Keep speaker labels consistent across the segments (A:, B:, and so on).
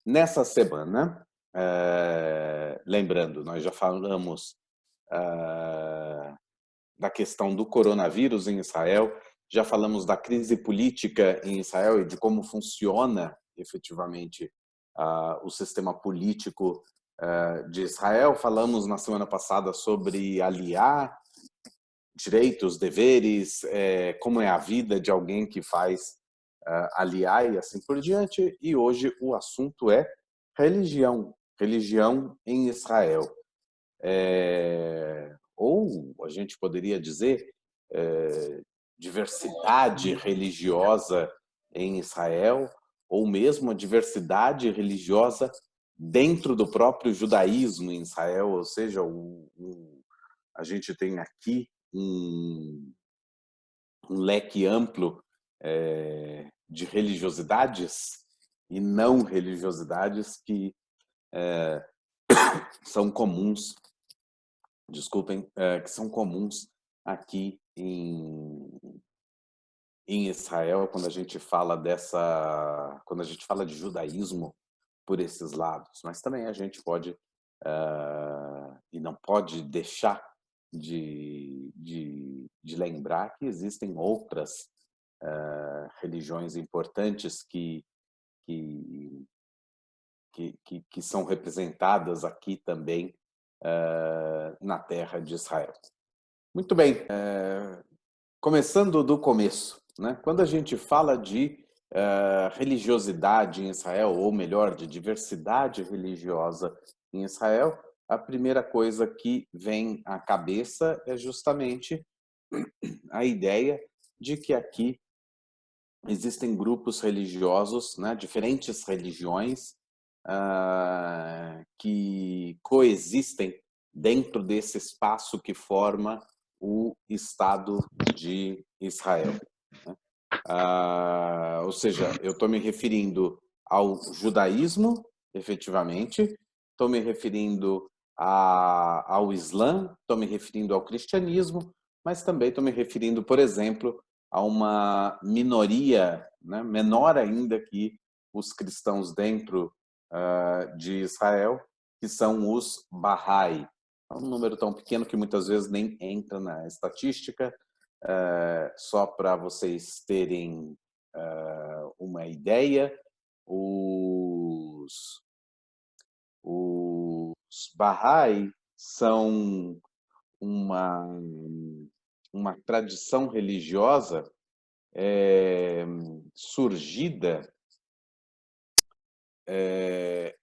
A: Nessa semana, lembrando, nós já falamos da questão do coronavírus em Israel, já falamos da crise política em Israel e de como funciona efetivamente o sistema político de Israel. Falamos na semana passada sobre aliar direitos, deveres, como é a vida de alguém que faz aliar e assim por diante. E hoje o assunto é religião em Israel. Ou a gente poderia dizer diversidade religiosa em Israel, ou mesmo a diversidade religiosa dentro do próprio judaísmo em Israel, ou seja, a gente tem aqui um leque amplo de religiosidades e não religiosidades que são comuns, desculpem, que são comuns aqui em Israel quando a gente fala quando a gente fala de judaísmo por esses lados, mas também a gente pode e não pode deixar de lembrar que existem outras religiões importantes que, que são representadas aqui também na terra de Israel. Muito bem, começando do começo, né? Quando a gente fala de religiosidade em Israel, ou melhor, de diversidade religiosa em Israel, a primeira coisa que vem à cabeça é justamente a ideia de que aqui existem grupos religiosos, né, diferentes religiões que coexistem dentro desse espaço que forma o Estado de Israel, né? Ou seja, eu estou me referindo ao judaísmo, efetivamente, estou me referindo ao Islã, estou me referindo ao cristianismo, mas também estou me referindo, por exemplo, a uma minoria, né, menor ainda que os cristãos dentro de Israel, que são os Bahá'í. É um número tão pequeno que muitas vezes nem entra na estatística. Só para vocês terem uma ideia, os Bahá'í são uma, uma tradição religiosa surgida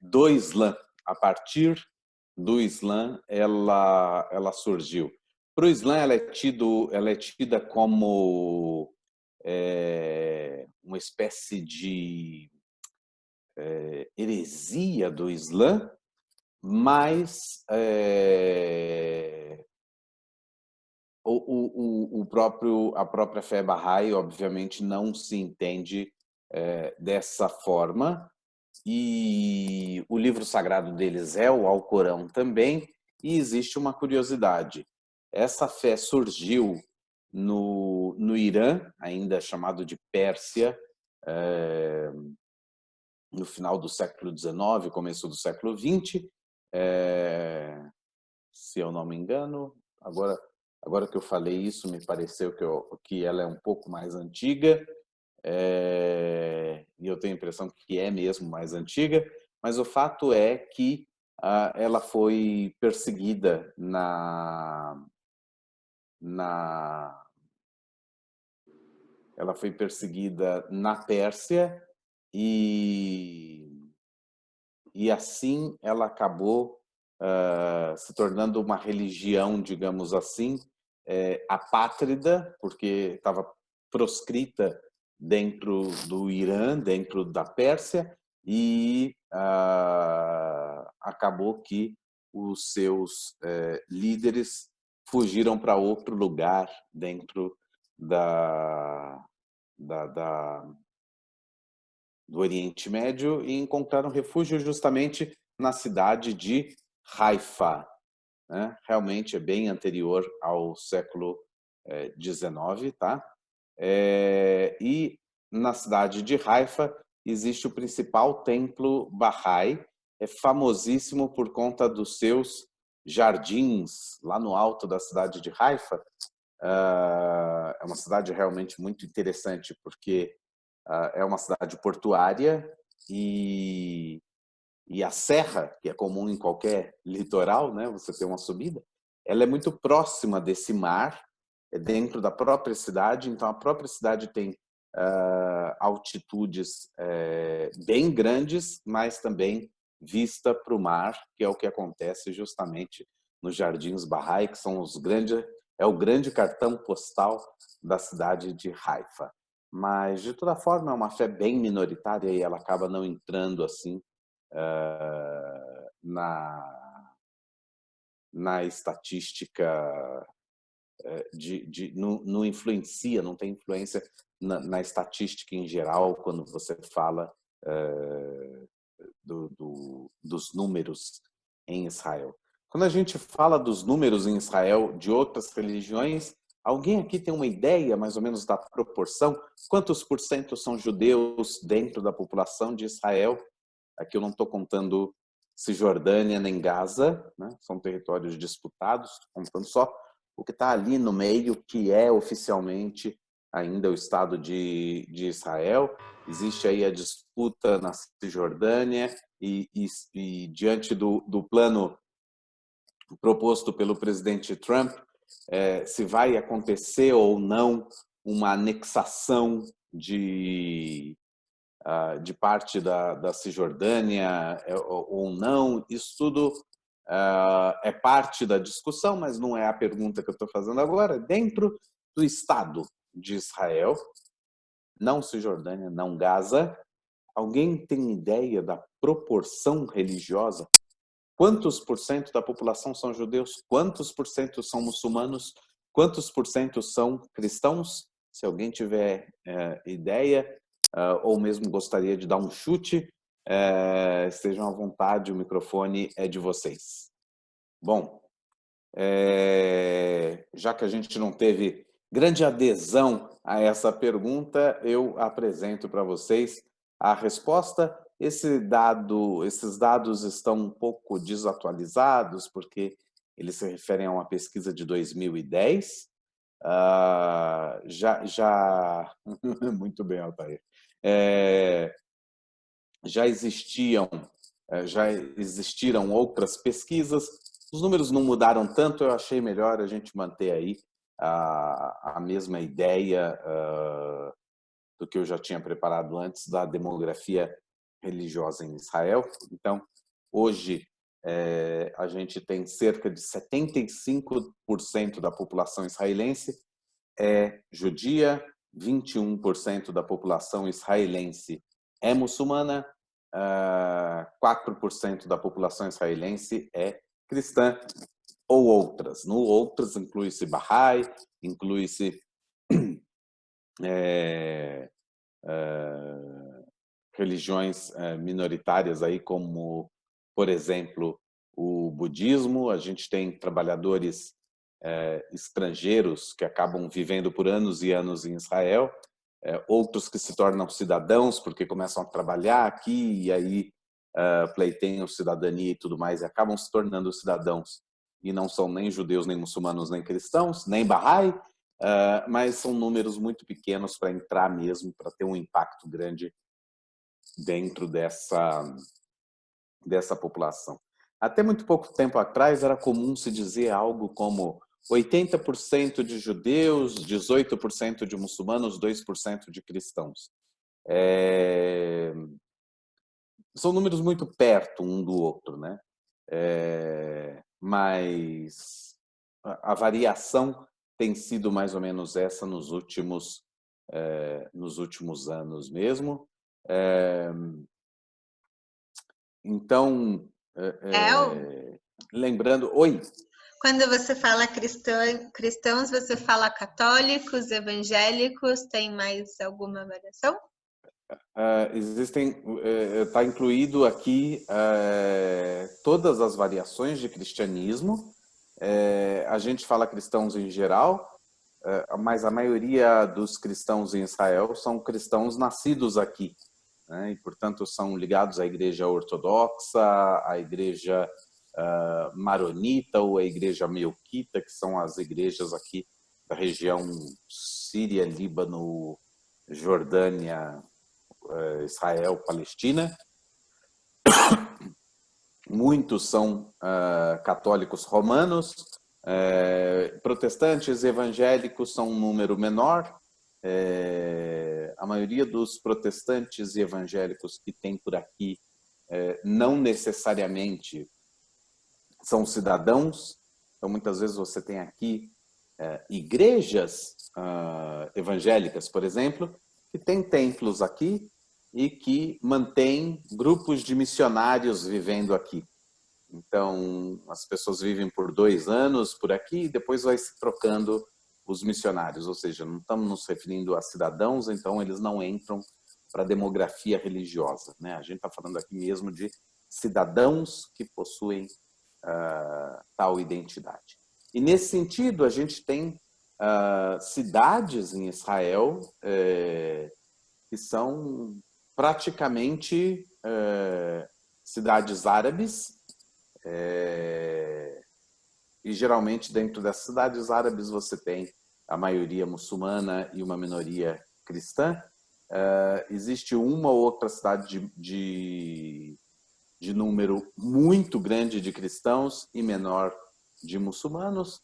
A: do Islã. A partir do Islã, ela surgiu. Para o Islã, ela é tida como uma espécie de heresia do Islã, mas a própria fé Bahá'í, obviamente, não se entende dessa forma. E o livro sagrado deles é o Alcorão também. E existe uma curiosidade. Essa fé surgiu no Irã, ainda chamado de Pérsia, no final do século XIX, começo do século XX, se eu não me engano. Agora que eu falei isso, me pareceu que ela é um pouco mais antiga, e eu tenho a impressão que é mesmo mais antiga, mas o fato é que ela foi perseguida na ela foi perseguida na Pérsia e assim ela acabou se tornando uma religião, digamos assim, apátrida, porque estava proscrita dentro do Irã, dentro da Pérsia, e acabou que os seus líderes fugiram para outro lugar dentro da, da, do Oriente Médio e encontraram refúgio justamente na cidade de Haifa, né? Realmente é bem anterior ao século XIX, tá? E na cidade de Haifa existe o principal templo Bahá'í, é famosíssimo por conta dos seus jardins lá no alto da cidade de Haifa. É uma cidade realmente muito interessante, porque é uma cidade portuária e a serra, que é comum em qualquer litoral, né, você tem uma subida, ela é muito próxima desse mar, é dentro da própria cidade, então a própria cidade tem altitudes bem grandes, mas também vista para o mar, que é o que acontece justamente nos Jardins Bahá'í, que são é o grande cartão postal da cidade de Haifa. Mas, de toda forma, é uma fé bem minoritária e ela acaba não entrando assim na estatística não influencia, não tem influência na estatística em geral quando você fala dos números em Israel. Quando a gente fala dos números em Israel de outras religiões, alguém aqui tem uma ideia mais ou menos da proporção? Quantos por cento são judeus dentro da população de Israel? Aqui eu não estou contando Cisjordânia nem Gaza, né? São territórios disputados, estou contando só o que está ali no meio, que é oficialmente ainda o Estado de Israel. Existe aí a disputa na Cisjordânia e diante do plano proposto pelo presidente Trump, se vai acontecer ou não uma anexação de parte da Cisjordânia ou não, isso tudo é parte da discussão, mas não é a pergunta que eu estou fazendo agora. Dentro do Estado de Israel, não Cisjordânia, não Gaza, alguém tem ideia da proporção religiosa? Quantos por cento da população são judeus? Quantos por cento são muçulmanos? Quantos por cento são cristãos? Se alguém tiver ideia, ou mesmo gostaria de dar um chute, estejam à vontade, o microfone é de vocês. Bom, já que a gente não teve grande adesão a essa pergunta, eu apresento para vocês a resposta. Esses dados estão um pouco desatualizados, porque eles se referem a uma pesquisa de 2010. Muito bem, Altair. Já existiram outras pesquisas, os números não mudaram tanto, eu achei melhor a gente manter aí a mesma ideia do que eu já tinha preparado antes da demografia religiosa em Israel. Então, hoje, a gente tem cerca de 75% da população israelense é judia, 21% da população israelense é muçulmana, 4% da população israelense é cristã ou outras. No outras inclui-se Bahá'í, inclui-se religiões minoritárias aí como, por exemplo, o budismo. A gente tem trabalhadores estrangeiros que acabam vivendo por anos e anos em Israel, outros que se tornam cidadãos porque começam a trabalhar aqui e aí pleiteiam cidadania e tudo mais e acabam se tornando cidadãos e não são nem judeus, nem muçulmanos, nem cristãos, nem Bahá'í, mas são números muito pequenos para entrar mesmo, para ter um impacto grande dentro dessa população. Até muito pouco tempo atrás era comum se dizer algo como 80% de judeus, 18% de muçulmanos, 2% de cristãos. São números muito perto um do outro, né? Mas a variação tem sido mais ou menos essa nos últimos anos mesmo. Então, lembrando... Oi?
B: Quando você fala cristãos, você fala católicos, evangélicos, tem mais alguma variação?
A: Está incluído aqui todas as variações de cristianismo. A gente fala cristãos em geral, mas a maioria dos cristãos em Israel são cristãos nascidos aqui. né? E, portanto, são ligados à Igreja Ortodoxa, à Igreja Maronita ou à Igreja Melquita, que são as igrejas aqui da região Síria, Líbano, Jordânia, Israel, Palestina. Muitos são católicos romanos, protestantes evangélicos são um número menor. A maioria dos protestantes e evangélicos que tem por aqui não necessariamente são cidadãos. Então, muitas vezes você tem aqui igrejas evangélicas, por exemplo, que têm templos aqui e que mantêm grupos de missionários vivendo aqui. Então, as pessoas vivem por 2 anos por aqui e depois vai se trocando os missionários, ou seja, não estamos nos referindo a cidadãos, então eles não entram para a demografia religiosa, né? A gente está falando aqui mesmo de cidadãos que possuem tal identidade. E nesse sentido, a gente tem cidades em Israel que são praticamente cidades árabes, e geralmente dentro das cidades árabes você tem a maioria muçulmana e uma minoria cristã. Existe uma ou outra cidade de número muito grande de cristãos e menor de muçulmanos.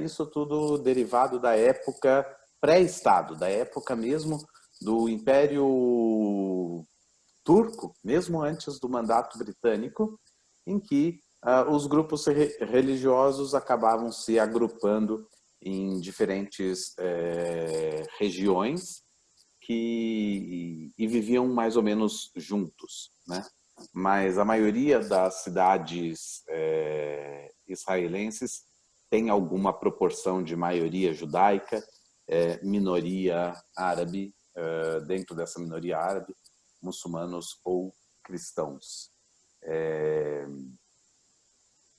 A: Isso tudo derivado da época pré-Estado, da época mesmo do Império Turco, mesmo antes do mandato britânico, em que os grupos religiosos acabavam se agrupando em diferentes regiões e viviam mais ou menos juntos, né? Mas a maioria das cidades israelenses tem alguma proporção de maioria judaica, minoria árabe, dentro dessa minoria árabe, muçulmanos ou cristãos.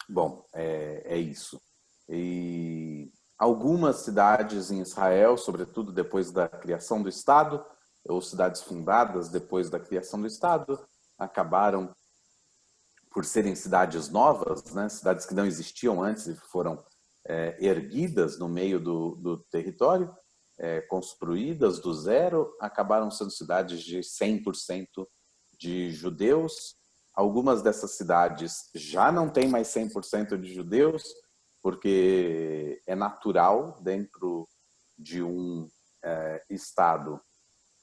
A: Bom, é isso. E algumas cidades em Israel, sobretudo depois da criação do Estado, ou cidades fundadas depois da criação do Estado, acabaram por serem cidades novas, né? Cidades que não existiam antes e foram erguidas no meio do território, construídas do zero, acabaram sendo cidades de 100% de judeus. Algumas dessas cidades já não têm mais 100% de judeus, porque é natural dentro de um Estado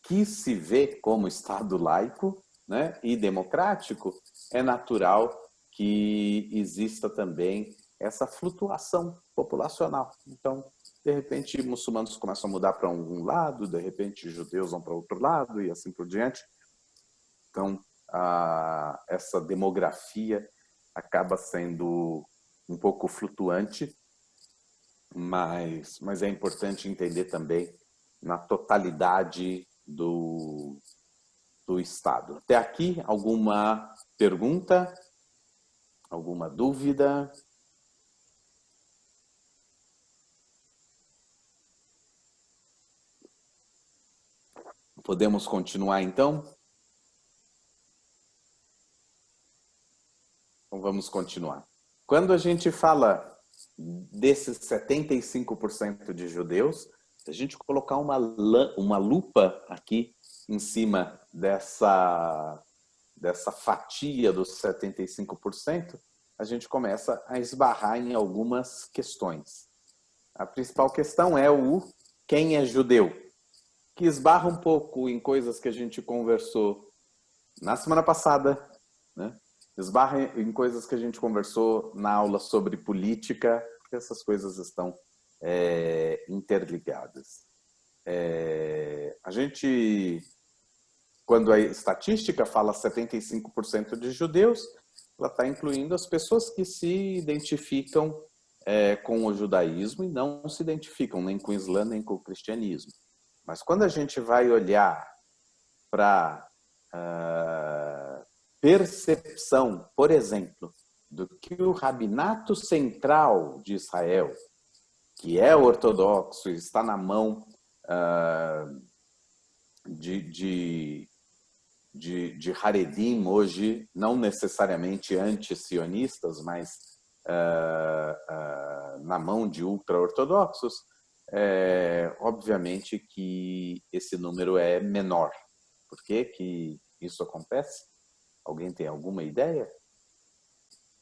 A: que se vê como Estado laico, né, e democrático, é natural que exista também essa flutuação populacional. Então, de repente, muçulmanos começam a mudar para um lado, de repente, judeus vão para outro lado e assim por diante. Então, essa demografia acaba sendo um pouco flutuante, mas é importante entender também na totalidade do Estado. Até aqui, alguma pergunta? Alguma dúvida? Podemos continuar, então? Então, vamos continuar. Quando a gente fala desses 75% de judeus, se a gente colocar uma lupa aqui em cima dessa fatia dos 75%, a gente começa a esbarrar em algumas questões. A principal questão é o quem é judeu, que esbarra um pouco em coisas que a gente conversou na semana passada, né? Esbarra em coisas que a gente conversou na aula sobre política, porque essas coisas estão interligadas. A gente, quando a estatística fala 75% de judeus, ela está incluindo as pessoas que se identificam com o judaísmo e não se identificam nem com o Islã, nem com o cristianismo. Mas quando a gente vai olhar para percepção, por exemplo, do que o Rabinato Central de Israel, que é ortodoxo e está na mão de de Haredim hoje, não necessariamente anti-sionistas, mas na mão de ultra-ortodoxos, obviamente que esse número é menor. Por que que isso acontece? Alguém tem alguma ideia?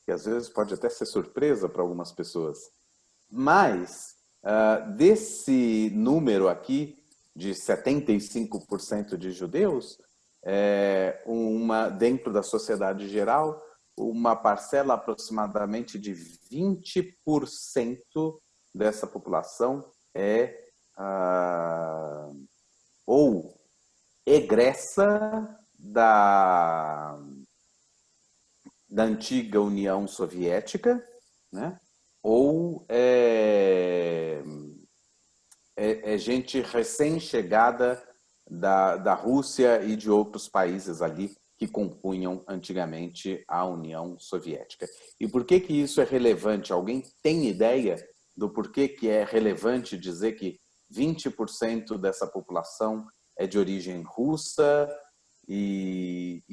A: Que às vezes pode até ser surpresa para algumas pessoas. Mas, desse número aqui, de 75% de judeus, dentro da sociedade geral, uma parcela aproximadamente de 20% dessa população é ou egressa da antiga União Soviética, né? Ou é gente recém-chegada da Rússia e de outros países ali que compunham antigamente a União Soviética. E por que que isso é relevante? Alguém tem ideia do porquê que é relevante dizer que 20% dessa população é de origem russa e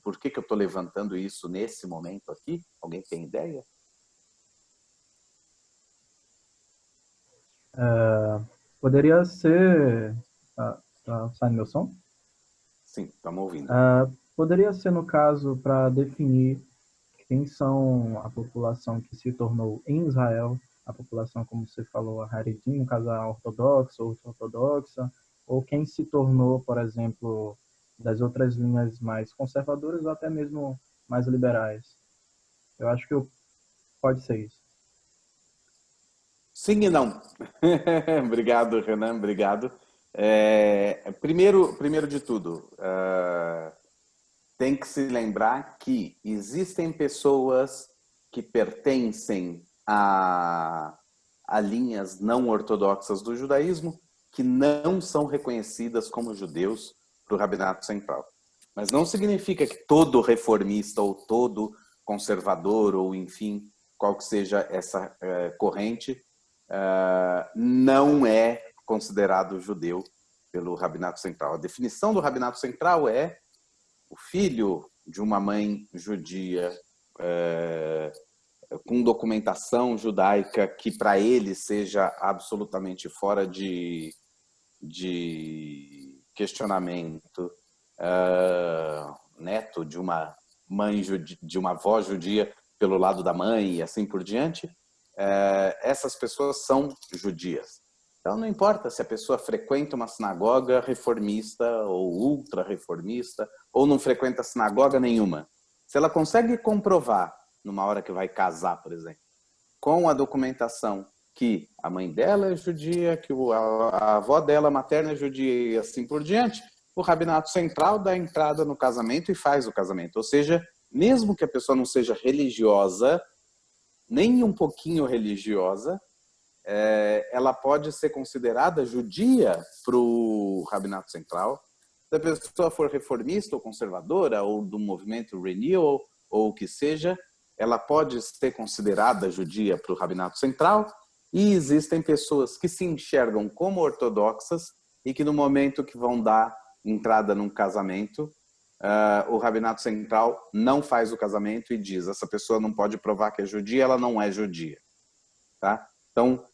A: por que que eu estou levantando isso nesse momento aqui? Alguém tem ideia?
C: Poderia ser... Tá saindo meu som?
A: Sim, estamos ouvindo.
C: Poderia ser, no caso, para definir quem são a população que se tornou em Israel, a população, como você falou, a Haredim, no caso a ortodoxa, ultra-ortodoxa, ou quem se tornou, por exemplo, das outras linhas mais conservadoras ou até mesmo mais liberais. Eu acho que pode ser isso.
A: Sim e não. Obrigado, Renan, obrigado. Primeiro de tudo, tem que se lembrar que existem pessoas que pertencem a linhas não ortodoxas do judaísmo que não são reconhecidas como judeus para o Rabinato Central. Mas não significa que todo reformista ou todo conservador ou, enfim, qual que seja essa corrente, não é considerado judeu pelo Rabinato Central. A definição do Rabinato Central é o filho de uma mãe judia com documentação judaica que para ele seja absolutamente fora de questionamento, neto de uma mãe de uma avó judia pelo lado da mãe e assim por diante, essas pessoas são judias. Então não importa se a pessoa frequenta uma sinagoga reformista ou ultra-reformista ou não frequenta sinagoga nenhuma. Se ela consegue comprovar, numa hora que vai casar, por exemplo, com a documentação que a mãe dela é judia, que a avó dela materna é judia e assim por diante, o Rabinato Central dá entrada no casamento e faz o casamento. Ou seja, mesmo que a pessoa não seja religiosa, nem um pouquinho religiosa, ela pode ser considerada judia para o Rabinato Central. Se a pessoa for reformista ou conservadora, ou do movimento Renewal, ou o que seja, ela pode ser considerada judia para o Rabinato Central. E existem pessoas que se enxergam como ortodoxas e que no momento que vão dar entrada num casamento, o Rabinato Central não faz o casamento e diz: essa pessoa não pode provar que é judia, ela não é judia. Tá? Então,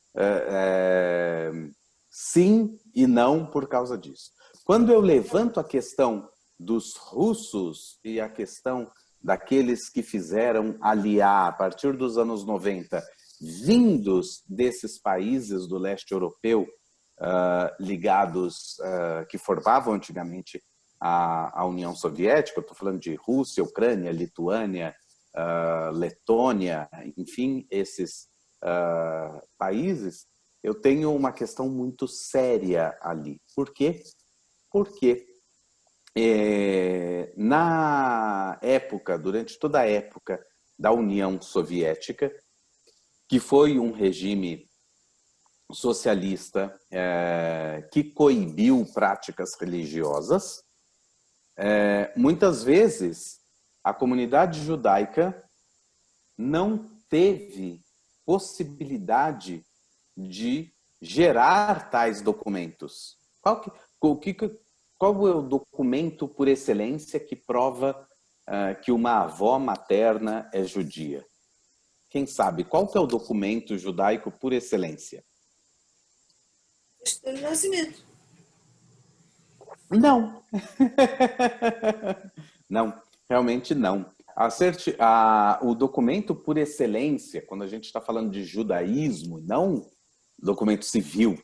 A: sim e não por causa disso. Quando eu levanto a questão dos russos e a questão daqueles que fizeram aliar a partir dos anos 90, vindos desses países do leste europeu, ligados, que formavam antigamente a União Soviética, eu estou falando de Rússia, Ucrânia, Lituânia, Letônia, enfim, esses países, eu tenho uma questão muito séria ali. Por quê? Porque na época, durante toda a época da União Soviética, que foi um regime socialista que coibiu práticas religiosas, muitas vezes a comunidade judaica não teve possibilidade de gerar tais documentos. qual é o documento por excelência que prova que uma avó materna é judia? Quem sabe? Qual que é o documento judaico por excelência?
D: Certidão de nascimento.
A: Não. Não, realmente não. O documento por excelência, quando a gente está falando de judaísmo, não documento civil,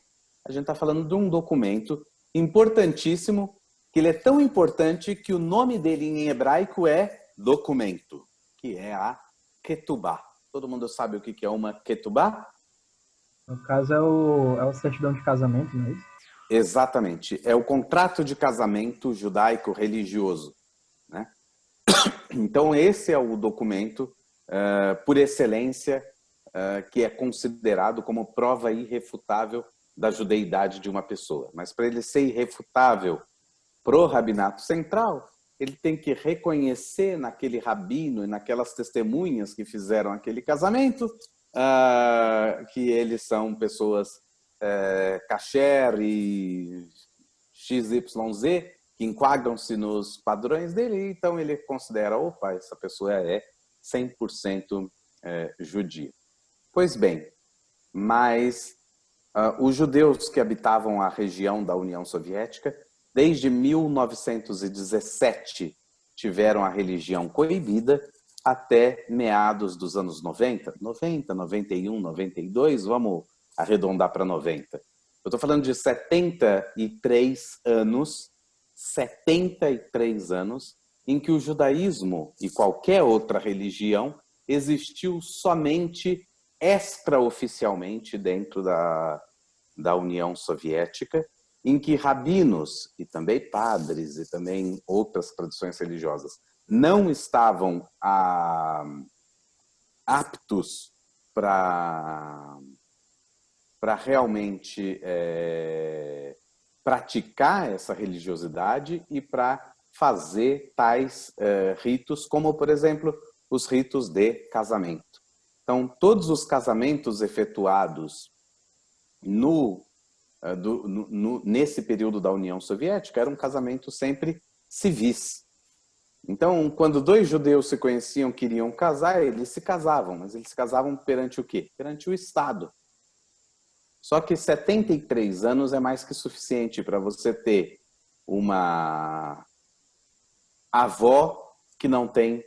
A: a gente está falando de um documento importantíssimo, que ele é tão importante que o nome dele em hebraico é documento, que é a Ketubá. Todo mundo sabe o que é uma Ketubá?
C: No caso, é o certidão de casamento, não é isso?
A: Exatamente. É o contrato de casamento judaico-religioso, né? Então, esse é o documento, por excelência, que é considerado como prova irrefutável da judeidade de uma pessoa. Mas para ele ser irrefutável pro rabinato central, ele tem que reconhecer naquele rabino e naquelas testemunhas que fizeram aquele casamento que eles são pessoas kasher e XYZ, que enquadram-se nos padrões dele, então ele considera, opa, essa pessoa é 100% judia. Pois bem, mas os judeus que habitavam a região da União Soviética, desde 1917, tiveram a religião coibida até meados dos anos 90, 91, 92, vamos arredondar para 90. Eu estou falando de 73 anos em que o judaísmo e qualquer outra religião existiu somente extraoficialmente dentro da União Soviética, em que rabinos e também padres e também outras tradições religiosas não estavam aptos para realmente praticar essa religiosidade e para fazer tais ritos, como, por exemplo, os ritos de casamento. Então, todos os casamentos efetuados nesse período da União Soviética eram casamentos sempre civis. Então, quando dois judeus se conheciam, queriam casar, eles se casavam, mas eles se casavam perante o quê? Perante o Estado. Só que 73 anos é mais que suficiente para você ter uma avó que não tem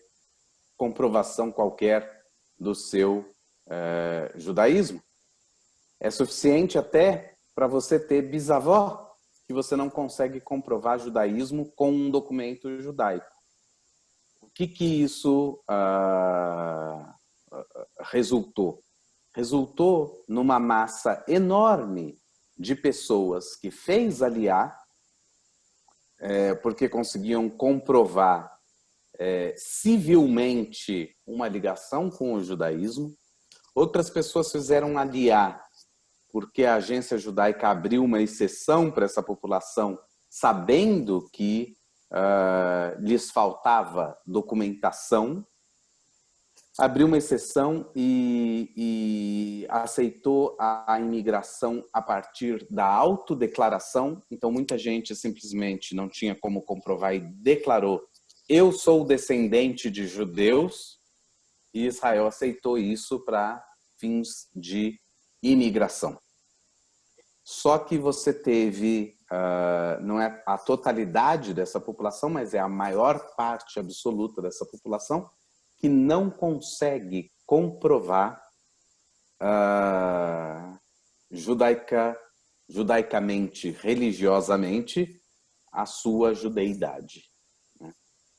A: comprovação qualquer do seu judaísmo. É suficiente até para você ter bisavó que você não consegue comprovar judaísmo com um documento judaico. O que isso resultou? Resultou numa massa enorme de pessoas que fez aliar, porque conseguiam comprovar civilmente uma ligação com o judaísmo. Outras pessoas fizeram aliar porque a agência judaica abriu uma exceção para essa população, sabendo que lhes faltava documentação. Abriu uma exceção e aceitou a imigração a partir da autodeclaração. Então, muita gente simplesmente não tinha como comprovar e declarou: eu sou descendente de judeus, e Israel aceitou isso para fins de imigração. Só que você teve, não é a totalidade dessa população, mas é a maior parte absoluta dessa população, que não consegue comprovar judaicamente, religiosamente, a sua judeidade. Né?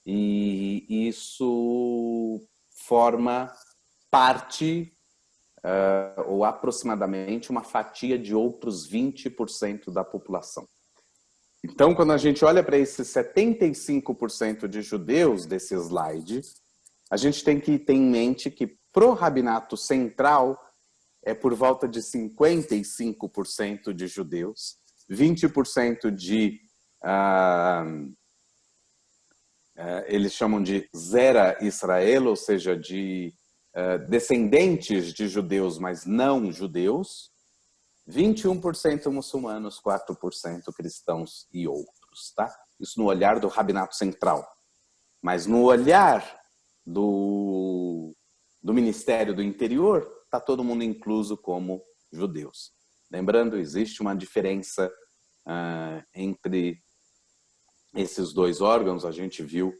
A: E isso forma parte, ou aproximadamente, uma fatia de outros 20% da população. Então, quando a gente olha para esses 75% de judeus desse slide, a gente tem que ter em mente que pro rabinato central é por volta de 55% de judeus, 20% de, eles chamam de Zera Israel, ou seja, de descendentes de judeus, mas não judeus, 21% muçulmanos, 4% cristãos e outros. outros, tá? Isso no olhar do Rabinato Central. Mas no olhar do Ministério do Interior, está todo mundo incluso como judeus. Lembrando, existe uma diferença entre esses dois órgãos, a gente viu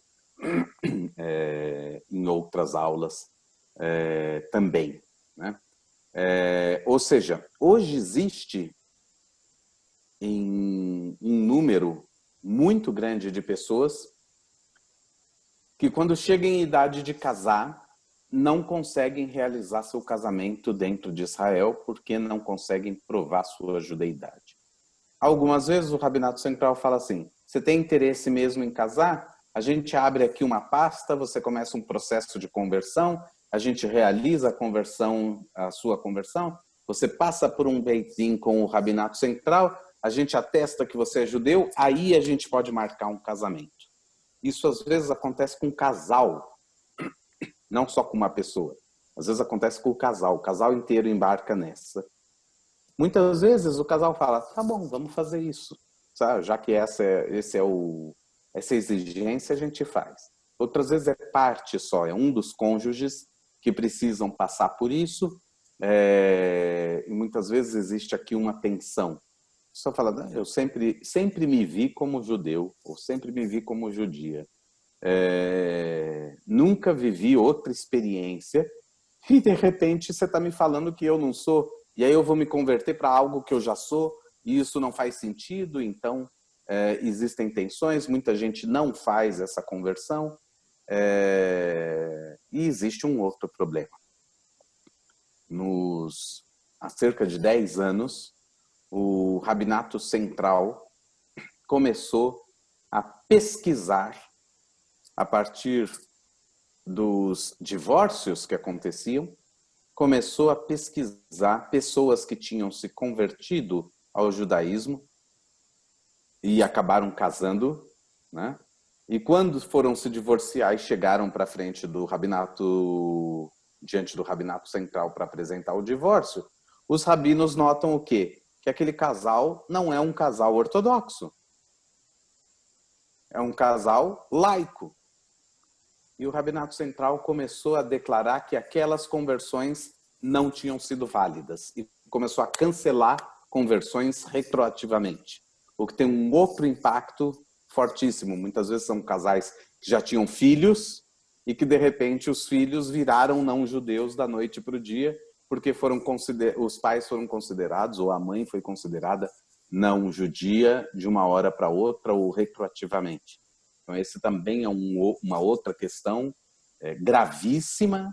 A: em outras aulas também, né? Ou seja, hoje existe um número muito grande de pessoas que, quando chegam em idade de casar, não conseguem realizar seu casamento dentro de Israel porque não conseguem provar sua judeidade. Algumas vezes o Rabinato Central fala assim: você tem interesse mesmo em casar? A gente abre aqui uma pasta, você começa um processo de conversão, a gente realiza a sua conversão, você passa por um Beit Din com o Rabinato Central, a gente atesta que você é judeu, aí a gente pode marcar um casamento. Isso às vezes acontece com um casal, não só com uma pessoa. Às vezes acontece com o casal inteiro embarca nessa. Muitas vezes o casal fala: tá bom, vamos fazer isso, sabe? Já que essa exigência a gente faz. Outras vezes é parte só, é um dos cônjuges que precisam passar por isso, e muitas vezes existe aqui uma tensão. Só fala: eu sempre me vi como judeu, ou sempre me vi como judia. Nunca vivi outra experiência e de repente você está me falando que eu não sou, e aí eu vou me converter para algo que eu já sou, e isso não faz sentido. Então existem tensões, muita gente não faz essa conversão, e existe um outro problema. Há cerca de 10 anos, o Rabinato Central começou a pesquisar, a partir dos divórcios que aconteciam, começou a pesquisar pessoas que tinham se convertido ao judaísmo e acabaram casando, né? E quando foram se divorciar e chegaram para frente do Rabinato, diante do Rabinato Central para apresentar o divórcio, os rabinos notam o quê? Que aquele casal não é um casal ortodoxo. É um casal laico. E o Rabinato Central começou a declarar que aquelas conversões não tinham sido válidas e começou a cancelar conversões retroativamente, o que tem um outro impacto fortíssimo. Muitas vezes são casais que já tinham filhos e que, de repente, os filhos viraram não-judeus da noite para o dia, porque os pais foram considerados, ou a mãe foi considerada não-judia de uma hora para outra ou retroativamente. Então, esse também é uma outra questão gravíssima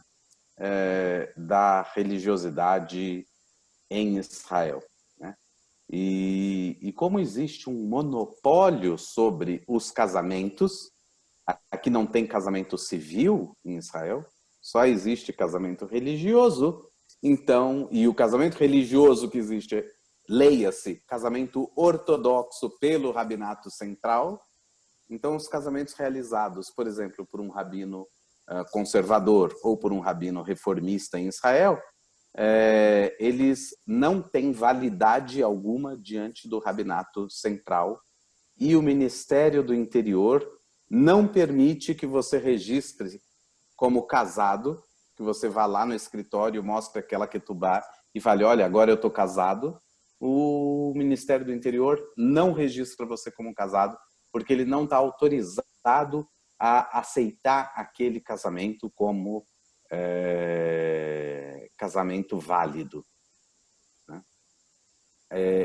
A: da religiosidade em Israel, né? E como existe um monopólio sobre os casamentos, aqui não tem casamento civil em Israel, só existe casamento religioso. Então, e o casamento religioso que existe, leia-se, casamento ortodoxo pelo Rabinato Central. Então, os casamentos realizados, por exemplo, por um rabino conservador ou por um rabino reformista em Israel, eles não têm validade alguma diante do Rabinato Central, e o Ministério do Interior não permite que você registre como casado, que você vá lá no escritório, mostre aquela ketubá e fale: olha, agora eu estou casado. O Ministério do Interior não registra você como casado, porque ele não está autorizado a aceitar aquele casamento como casamento válido, né?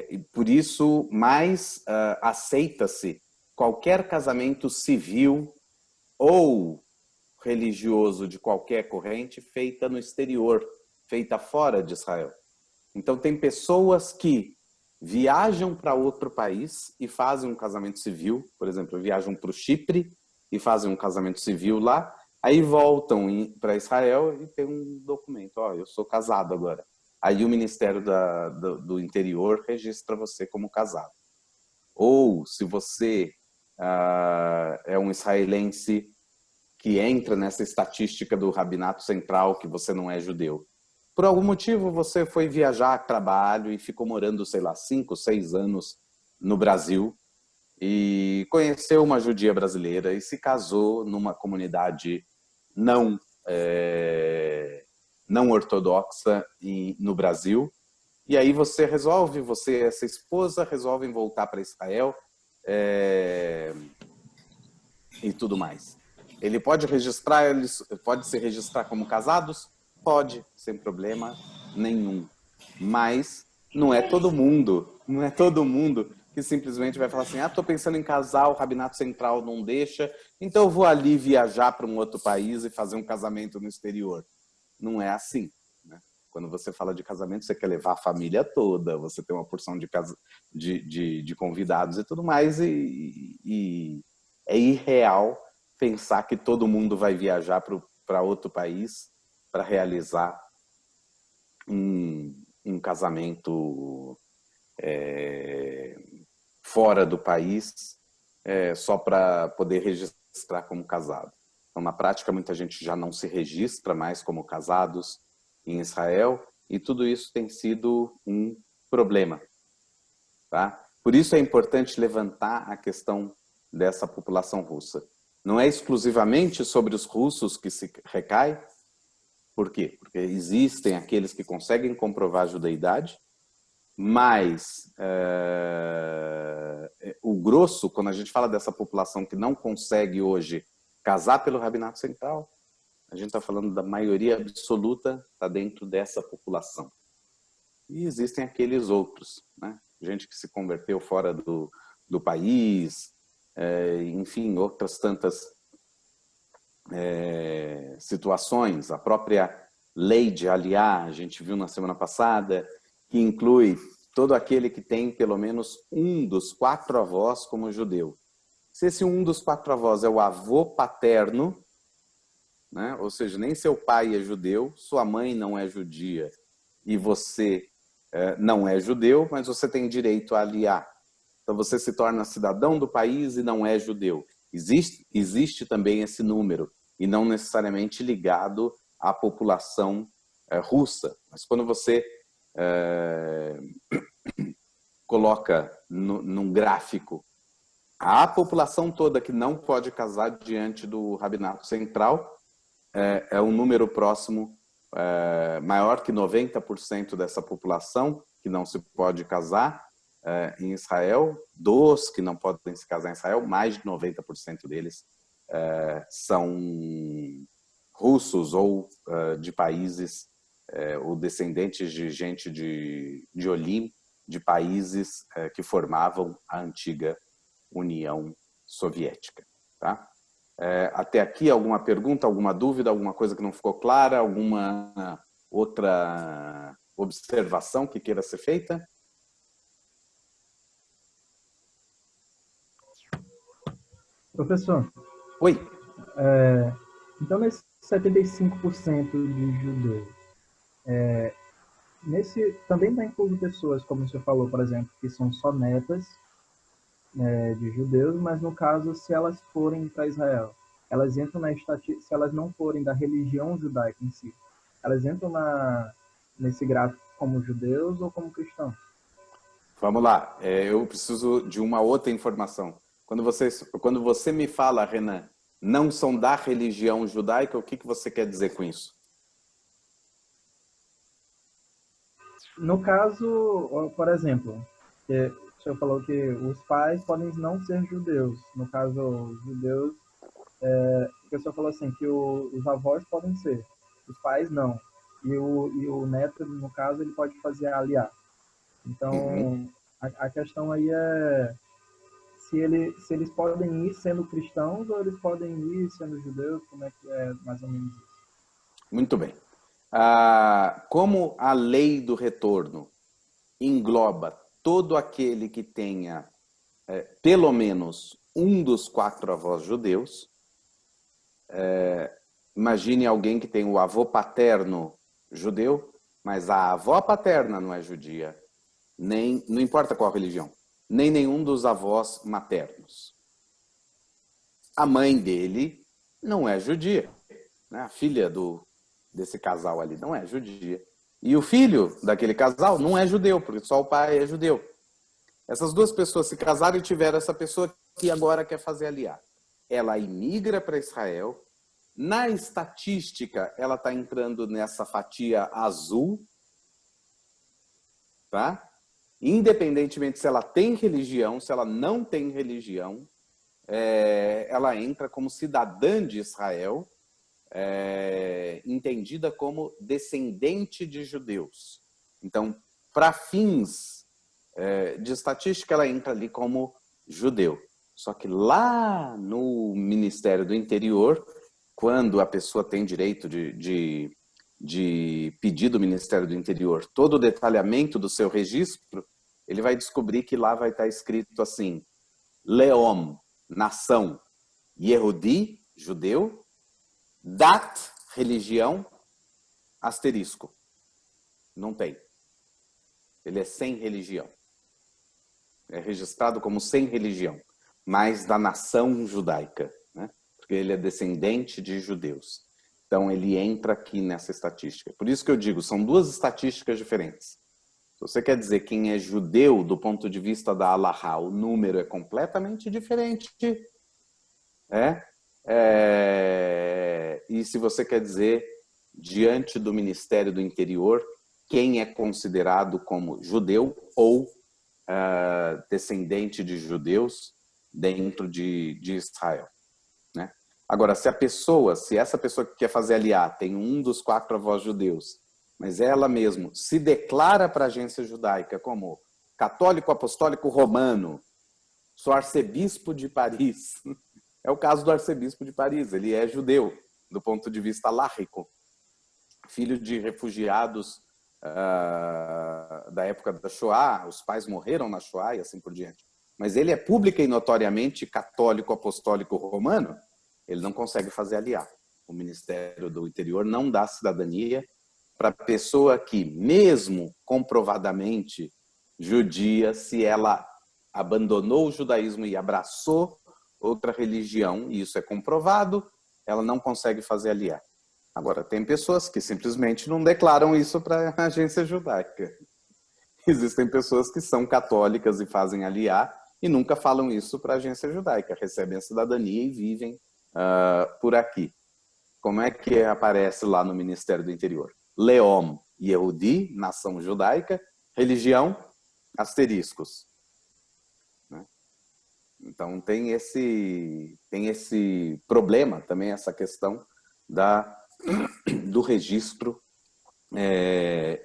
A: E por isso, mais aceita-se qualquer casamento civil ou religioso de qualquer corrente feita no exterior, feita fora de Israel. Então, tem pessoas que viajam para outro país e fazem um casamento civil, por exemplo, viajam para o Chipre e fazem um casamento civil lá, aí voltam para Israel e tem um documento: ó, eu sou casado agora. Aí o Ministério do Interior registra você como casado. Ou se você é um israelense que entra nessa estatística do Rabinato Central, que você não é judeu, por algum motivo você foi viajar a trabalho e ficou morando, sei lá, 5, 6 anos no Brasil, e conheceu uma judia brasileira e se casou numa comunidade não, não ortodoxa no Brasil. E aí você e essa esposa resolvem voltar para Israel e tudo mais. Ele pode se registrar como casados? Pode, sem problema nenhum. Mas não é todo mundo que simplesmente vai falar assim, tô pensando em casar, o Rabinato Central não deixa, então eu vou ali viajar para um outro país e fazer um casamento no exterior. Não é assim, né? Quando você fala de casamento, você quer levar a família toda, você tem uma porção de convidados e tudo mais, e é irreal pensar que todo mundo vai viajar para outro país para realizar um casamento fora do país só para poder registrar como casado. Então, na prática, muita gente já não se registra mais como casados em Israel e tudo isso tem sido um problema. Tá? Por isso é importante levantar a questão dessa população russa. Não é exclusivamente sobre os russos que se recai. Por quê? Porque existem aqueles que conseguem comprovar a judaidade, mas o grosso, quando a gente fala dessa população que não consegue hoje casar pelo Rabinato Central, a gente está falando da maioria absoluta, está dentro dessa população. E existem aqueles outros, né? Gente que se converteu fora do país, enfim, outras tantas situações. A própria lei de Aliá, a gente viu na semana passada, que inclui todo aquele que tem pelo menos um dos 4 avós como judeu. Se esse um dos 4 avós é o avô paterno, né? Ou seja, nem seu pai é judeu, sua mãe não é judia e você não é judeu, mas você tem direito a aliar. Então você se torna cidadão do país e não é judeu. Existe também esse número, e não necessariamente ligado à população russa. Mas quando você coloca num gráfico a população toda que não pode casar diante do Rabinato Central, é um número próximo, maior que 90% dessa população que não se pode casar em Israel. Dos que não podem se casar em Israel, mais de 90% deles são russos ou de países, ou descendentes de gente de Olim, de países que formavam a antiga União Soviética. Tá? Até aqui, alguma pergunta, alguma dúvida, alguma coisa que não ficou clara, alguma outra observação que queira ser feita?
C: Professor.
A: Oi.
C: Então, nesses 75% de judeus, também está incluso pessoas, como o senhor falou, por exemplo, que são só netas de judeus, mas no caso, se elas forem para Israel, elas entram na estatística, se elas não forem da religião judaica em si, elas entram nesse gráfico como judeus ou como cristãos?
A: Vamos lá, eu preciso de uma outra informação. Quando você me fala, Renan, não são da religião judaica, o que você quer dizer com isso?
C: No caso, por exemplo, o senhor falou que os pais podem não ser judeus. No caso, os judeus, o senhor falou assim, que os avós podem ser, os pais não. E o neto, no caso, ele pode fazer aliar. Então, a questão aí é se eles podem ir sendo cristãos ou eles podem ir sendo judeus, como é que é mais ou menos isso?
A: Muito bem. Como a lei do retorno engloba todo aquele que tenha pelo menos um dos 4 avós judeus, imagine alguém que tem o avô paterno judeu, mas a avó paterna não é judia, não importa qual religião, nem nenhum dos avós maternos. A mãe dele não é judia, né? A filha desse casal ali não é judia. E o filho daquele casal não é judeu, porque só o pai é judeu. Essas duas pessoas se casaram e tiveram essa pessoa que agora quer fazer aliar. Ela imigra para Israel. Na estatística, ela está entrando nessa fatia azul, tá? Independentemente se ela tem religião, se ela não tem religião, ela entra como cidadã de Israel, entendida como descendente de judeus. Então, para fins de estatística, ela entra ali como judeu. Só que lá no Ministério do Interior, quando a pessoa tem direito de pedir do Ministério do Interior todo o detalhamento do seu registro, ele vai descobrir que lá vai estar escrito assim: Leom, nação, Yehudi, judeu, Dat, religião, asterisco. Não tem. Ele é sem religião. É registrado como sem religião, mas da nação judaica, né? Porque ele é descendente de judeus. Então, ele entra aqui nessa estatística. Por isso que eu digo, são duas estatísticas diferentes. Se você quer dizer quem é judeu do ponto de vista da Halahá, o número é completamente diferente. E se você quer dizer, diante do Ministério do Interior, quem é considerado como judeu ou descendente de judeus dentro de Israel, né? Agora, se essa pessoa que quer fazer aliar tem um dos 4 avós judeus, mas ela mesmo se declara para a agência judaica como católico apostólico romano, sou arcebispo de Paris. É o caso do arcebispo de Paris, ele é judeu, do ponto de vista laico, filho de refugiados da época da Shoah, os pais morreram na Shoah e assim por diante. Mas ele é pública e notoriamente católico apostólico romano, ele não consegue fazer aliar. O Ministério do Interior não dá cidadania para pessoa que, mesmo comprovadamente judia, se ela abandonou o judaísmo e abraçou outra religião, e isso é comprovado, ela não consegue fazer aliar. Agora, tem pessoas que simplesmente não declaram isso para a agência judaica. Existem pessoas que são católicas e fazem aliar e nunca falam isso para a agência judaica, recebem a cidadania e vivem por aqui. Como é que aparece lá no Ministério do Interior? Leom, Yehudi, nação judaica, religião, asteriscos. Então tem esse problema também, essa questão do registro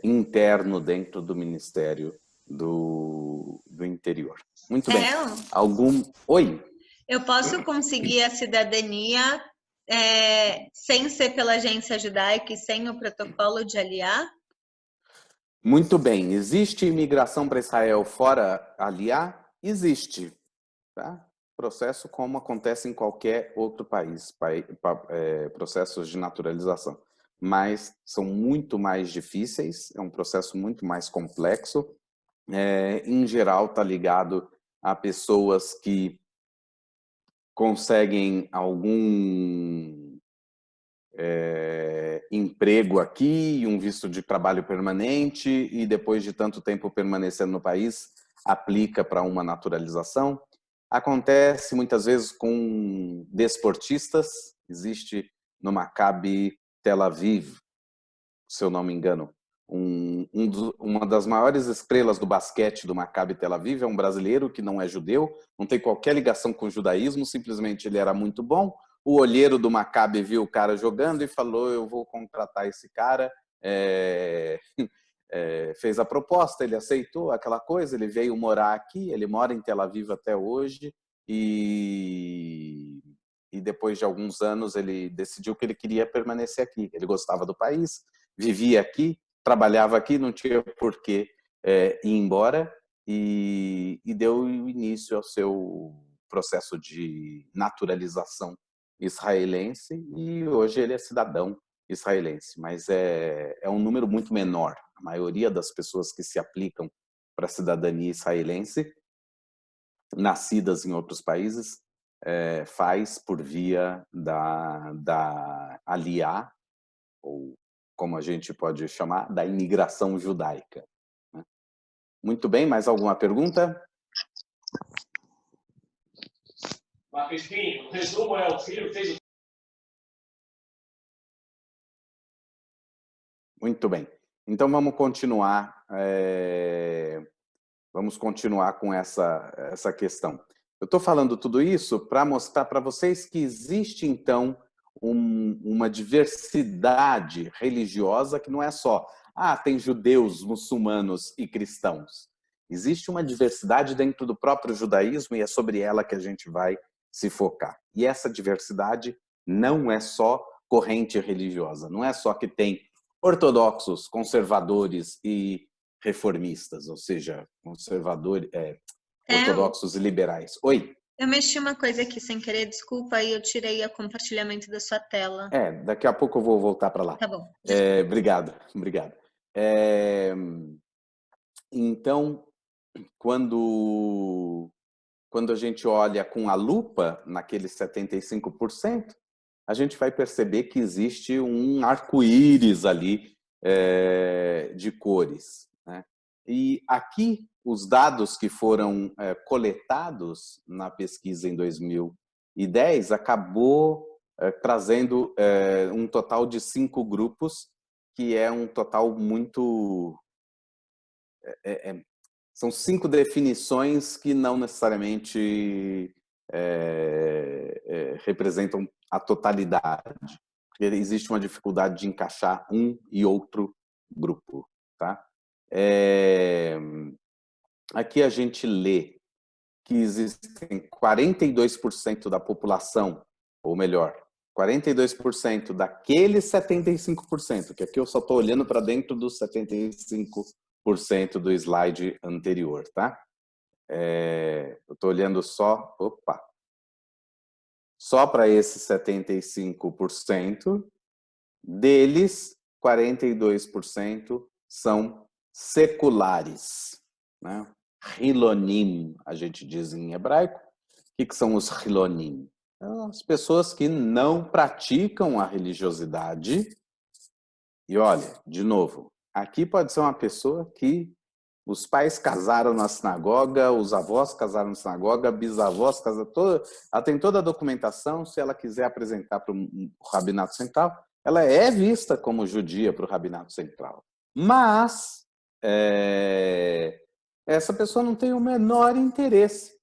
A: interno dentro do Ministério do Interior. Muito bem. Oi?
B: Eu posso conseguir a cidadania sem ser pela agência judaica e sem o protocolo de aliar?
A: Muito bem. Existe imigração para Israel fora aliar? Existe. Tá? Processo como acontece em qualquer outro país, processos de naturalização. Mas são muito mais difíceis, é um processo muito mais complexo. Em geral, está ligado a pessoas que conseguem algum emprego aqui, um visto de trabalho permanente e depois de tanto tempo permanecendo no país, aplica para uma naturalização. Acontece muitas vezes com desportistas. Existe no Maccabi Tel Aviv, se eu não me engano, uma das maiores estrelas do basquete do Maccabi Tel Aviv é um brasileiro que não é judeu, não tem qualquer ligação com o judaísmo, simplesmente ele era muito bom. O olheiro do Maccabi viu o cara jogando e falou: eu vou contratar esse cara. Fez a proposta, ele aceitou aquela coisa, ele veio morar aqui, ele mora em Tel Aviv até hoje e depois de alguns anos ele decidiu que ele queria permanecer aqui. Ele gostava do país, vivia aqui, trabalhava aqui, não tinha por que ir embora e deu início ao seu processo de naturalização israelense e hoje ele é cidadão israelense, mas é um número muito menor. A maioria das pessoas que se aplicam para a cidadania israelense, nascidas em outros países, faz por via da aliá, ou como a gente pode chamar, da imigração judaica. Muito bem, mais alguma pergunta?
D: Mas, Crispim, o resumo é: o filho fez o...
A: Muito bem. Então, vamos continuar, com essa questão. Eu estou falando tudo isso para mostrar para vocês que existe, então, uma diversidade religiosa que não é só, tem judeus, muçulmanos e cristãos. Existe uma diversidade dentro do próprio judaísmo e é sobre ela que a gente vai se focar. E essa diversidade não é só corrente religiosa, não é só que tem ortodoxos, conservadores e reformistas, ou seja, conservadores, ortodoxos e liberais. Oi?
B: Eu mexi uma coisa aqui sem querer, desculpa, e eu tirei o compartilhamento da sua tela.
A: Daqui a pouco eu vou voltar para lá.
B: Tá bom.
A: Obrigado. Então, quando a gente olha com a lupa naqueles 75%, a gente vai perceber que existe um arco-íris ali de cores, né? E aqui, os dados que foram coletados na pesquisa em 2010 acabou trazendo um total de 5 grupos, que é um total muito... São 5 definições que não necessariamente representam a totalidade, porque existe uma dificuldade de encaixar um e outro grupo, tá? Aqui a gente lê que existem 42% da população, ou melhor, 42% daqueles 75%, que aqui eu só estou olhando para dentro dos 75% do slide anterior, tá? Eu estou olhando só para esses 75%, deles, 42% são seculares, né? Hilonim, a gente diz em hebraico. O que são os Hilonim? As pessoas que não praticam a religiosidade. E olha, de novo, aqui pode ser uma pessoa que os pais casaram na sinagoga, os avós casaram na sinagoga, bisavós casaram, ela tem toda a documentação. Se ela quiser apresentar para o Rabinato Central, ela é vista como judia para o Rabinato Central. Mas essa pessoa não tem o menor interesse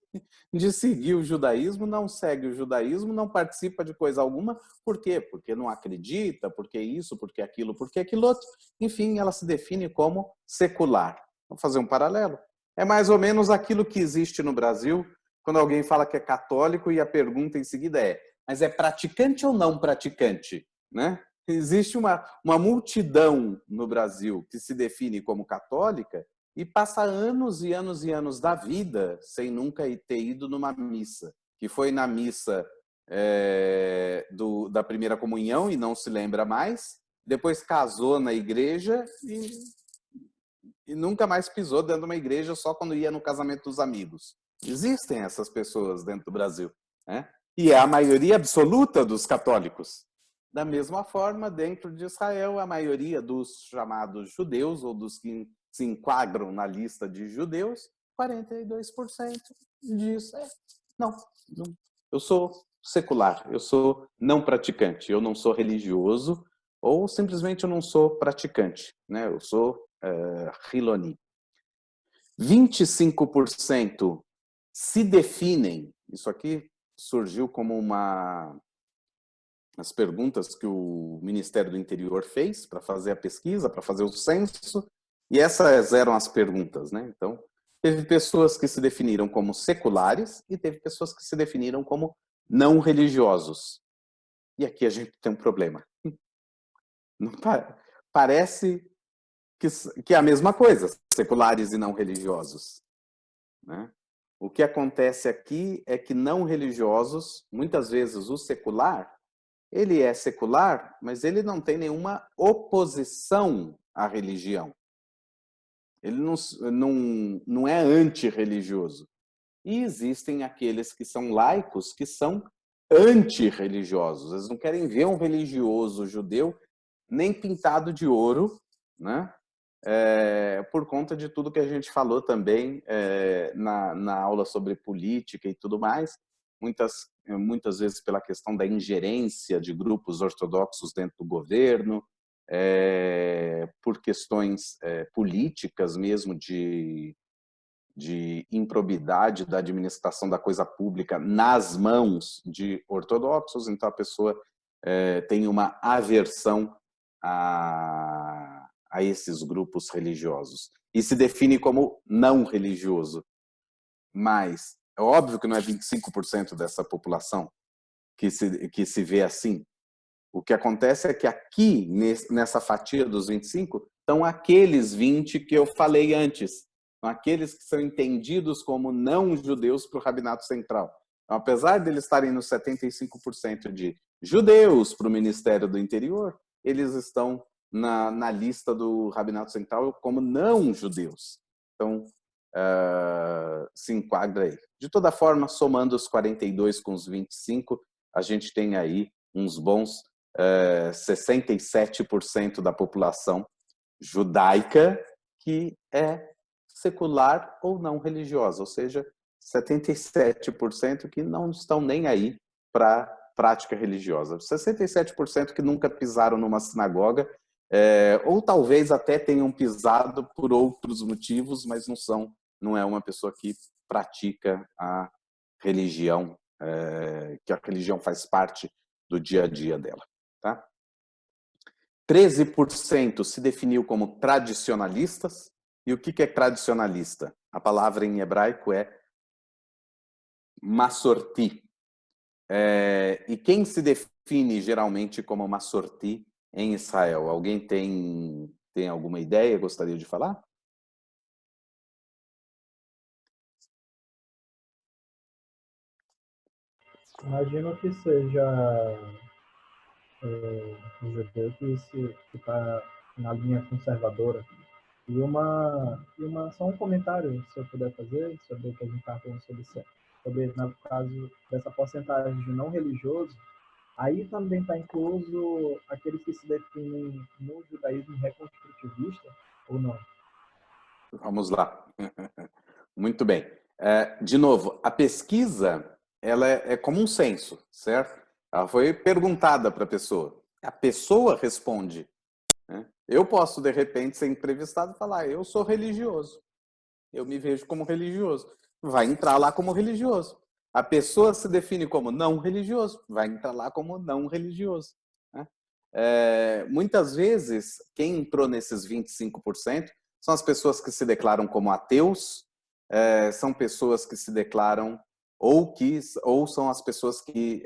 A: de seguir o judaísmo, não segue o judaísmo, não participa de coisa alguma. Por quê? Porque não acredita, porque isso, porque aquilo outro. Enfim, ela se define como secular. Vamos fazer um paralelo. É mais ou menos aquilo que existe no Brasil, quando alguém fala que é católico e a pergunta em seguida é: mas é praticante ou não praticante? Né? Existe uma multidão no Brasil que se define como católica e passa anos e anos e anos da vida sem nunca ter ido numa missa. Que foi na missa da primeira comunhão e não se lembra mais. Depois casou na igreja e nunca mais pisou dentro de uma igreja, só quando ia no casamento dos amigos. Existem essas pessoas dentro do Brasil, né? E é a maioria absoluta dos católicos. Da mesma forma, dentro de Israel, a maioria dos chamados judeus, ou dos que se enquadram na lista de judeus, 42% diz: não, eu sou secular, eu sou não praticante, eu não sou religioso, ou simplesmente eu não sou praticante, né? Eu sou Hiloni. 25% se definem, isso aqui surgiu como as perguntas que o Ministério do Interior fez para fazer a pesquisa, para fazer o censo, e essas eram as perguntas, né? Então, teve pessoas que se definiram como seculares e teve pessoas que se definiram como não religiosos. E aqui a gente tem um problema. Não parece que é a mesma coisa, seculares e não religiosos, né? O que acontece aqui é que não religiosos, muitas vezes o secular, ele é secular, mas ele não tem nenhuma oposição à religião. Ele não é antirreligioso. E existem aqueles que são laicos, que são antirreligiosos. Eles não querem ver um religioso judeu nem pintado de ouro, né? por conta de tudo que a gente falou também na aula sobre política e tudo mais, muitas vezes pela questão da ingerência de grupos ortodoxos dentro do governo, por questões políticas mesmo de improbidade da administração da coisa pública nas mãos de ortodoxos, então a pessoa tem uma aversão a esses grupos religiosos e se define como não religioso. Mas é óbvio que não é 25% dessa população que se vê assim. O que acontece é que aqui, nessa fatia dos 25, estão aqueles 20 que eu falei antes. São aqueles que são entendidos como não judeus para o Rabinato Central. Então, apesar de eles estarem nos 75% de judeus para o Ministério do Interior, eles estão na lista do Rabinato Central como não judeus. Então, se enquadra aí. De toda forma, somando os 42 com os 25, a gente tem aí uns bons 67% da população judaica que é secular ou não religiosa, ou seja, 77% que não estão nem aí para prática religiosa. 67% que nunca pisaram numa sinagoga, ou talvez até tenham pisado por outros motivos, mas não é uma pessoa que pratica a religião, que a religião faz parte do dia a dia dela. Tá? 13% se definiu como tradicionalistas. E o que é tradicionalista? A palavra em hebraico é masorti. E quem se define geralmente como masorti em Israel? Alguém tem alguma ideia? Gostaria de falar?
C: Imagino que seja um judeu que está na linha conservadora. E só um comentário, se eu puder fazer, sobre o que a gente estava falando sobre, no caso dessa porcentagem de não religioso, aí também está incluso aqueles que se definem no judaísmo reconstrutivista, ou não?
A: Vamos lá. Muito bem. De novo, a pesquisa ela é como um censo, certo? Ela foi perguntada para a pessoa responde. Eu posso, de repente, ser entrevistado e falar, eu sou religioso, eu me vejo como religioso. Vai entrar lá como religioso. A pessoa se define como não religioso, vai entrar lá como não religioso. Muitas vezes, quem entrou nesses 25% são as pessoas que se declaram como ateus, são pessoas que se declaram, ou são as pessoas que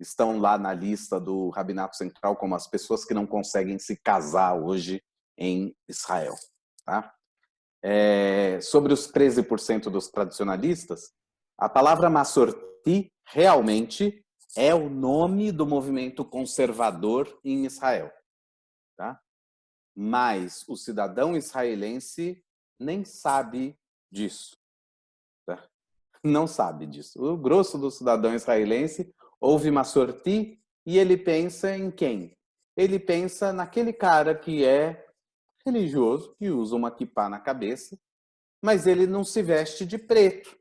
A: estão lá na lista do Rabinato Central como as pessoas que não conseguem se casar hoje em Israel. Tá? Sobre os 13% dos tradicionalistas, a palavra Masorti realmente é o nome do movimento conservador em Israel. Tá? Mas o cidadão israelense nem sabe disso. Tá? Não sabe disso. O grosso do cidadão israelense ouve Masorti e ele pensa em quem? Ele pensa naquele cara que é religioso, que usa uma kippá na cabeça, mas ele não se veste de preto.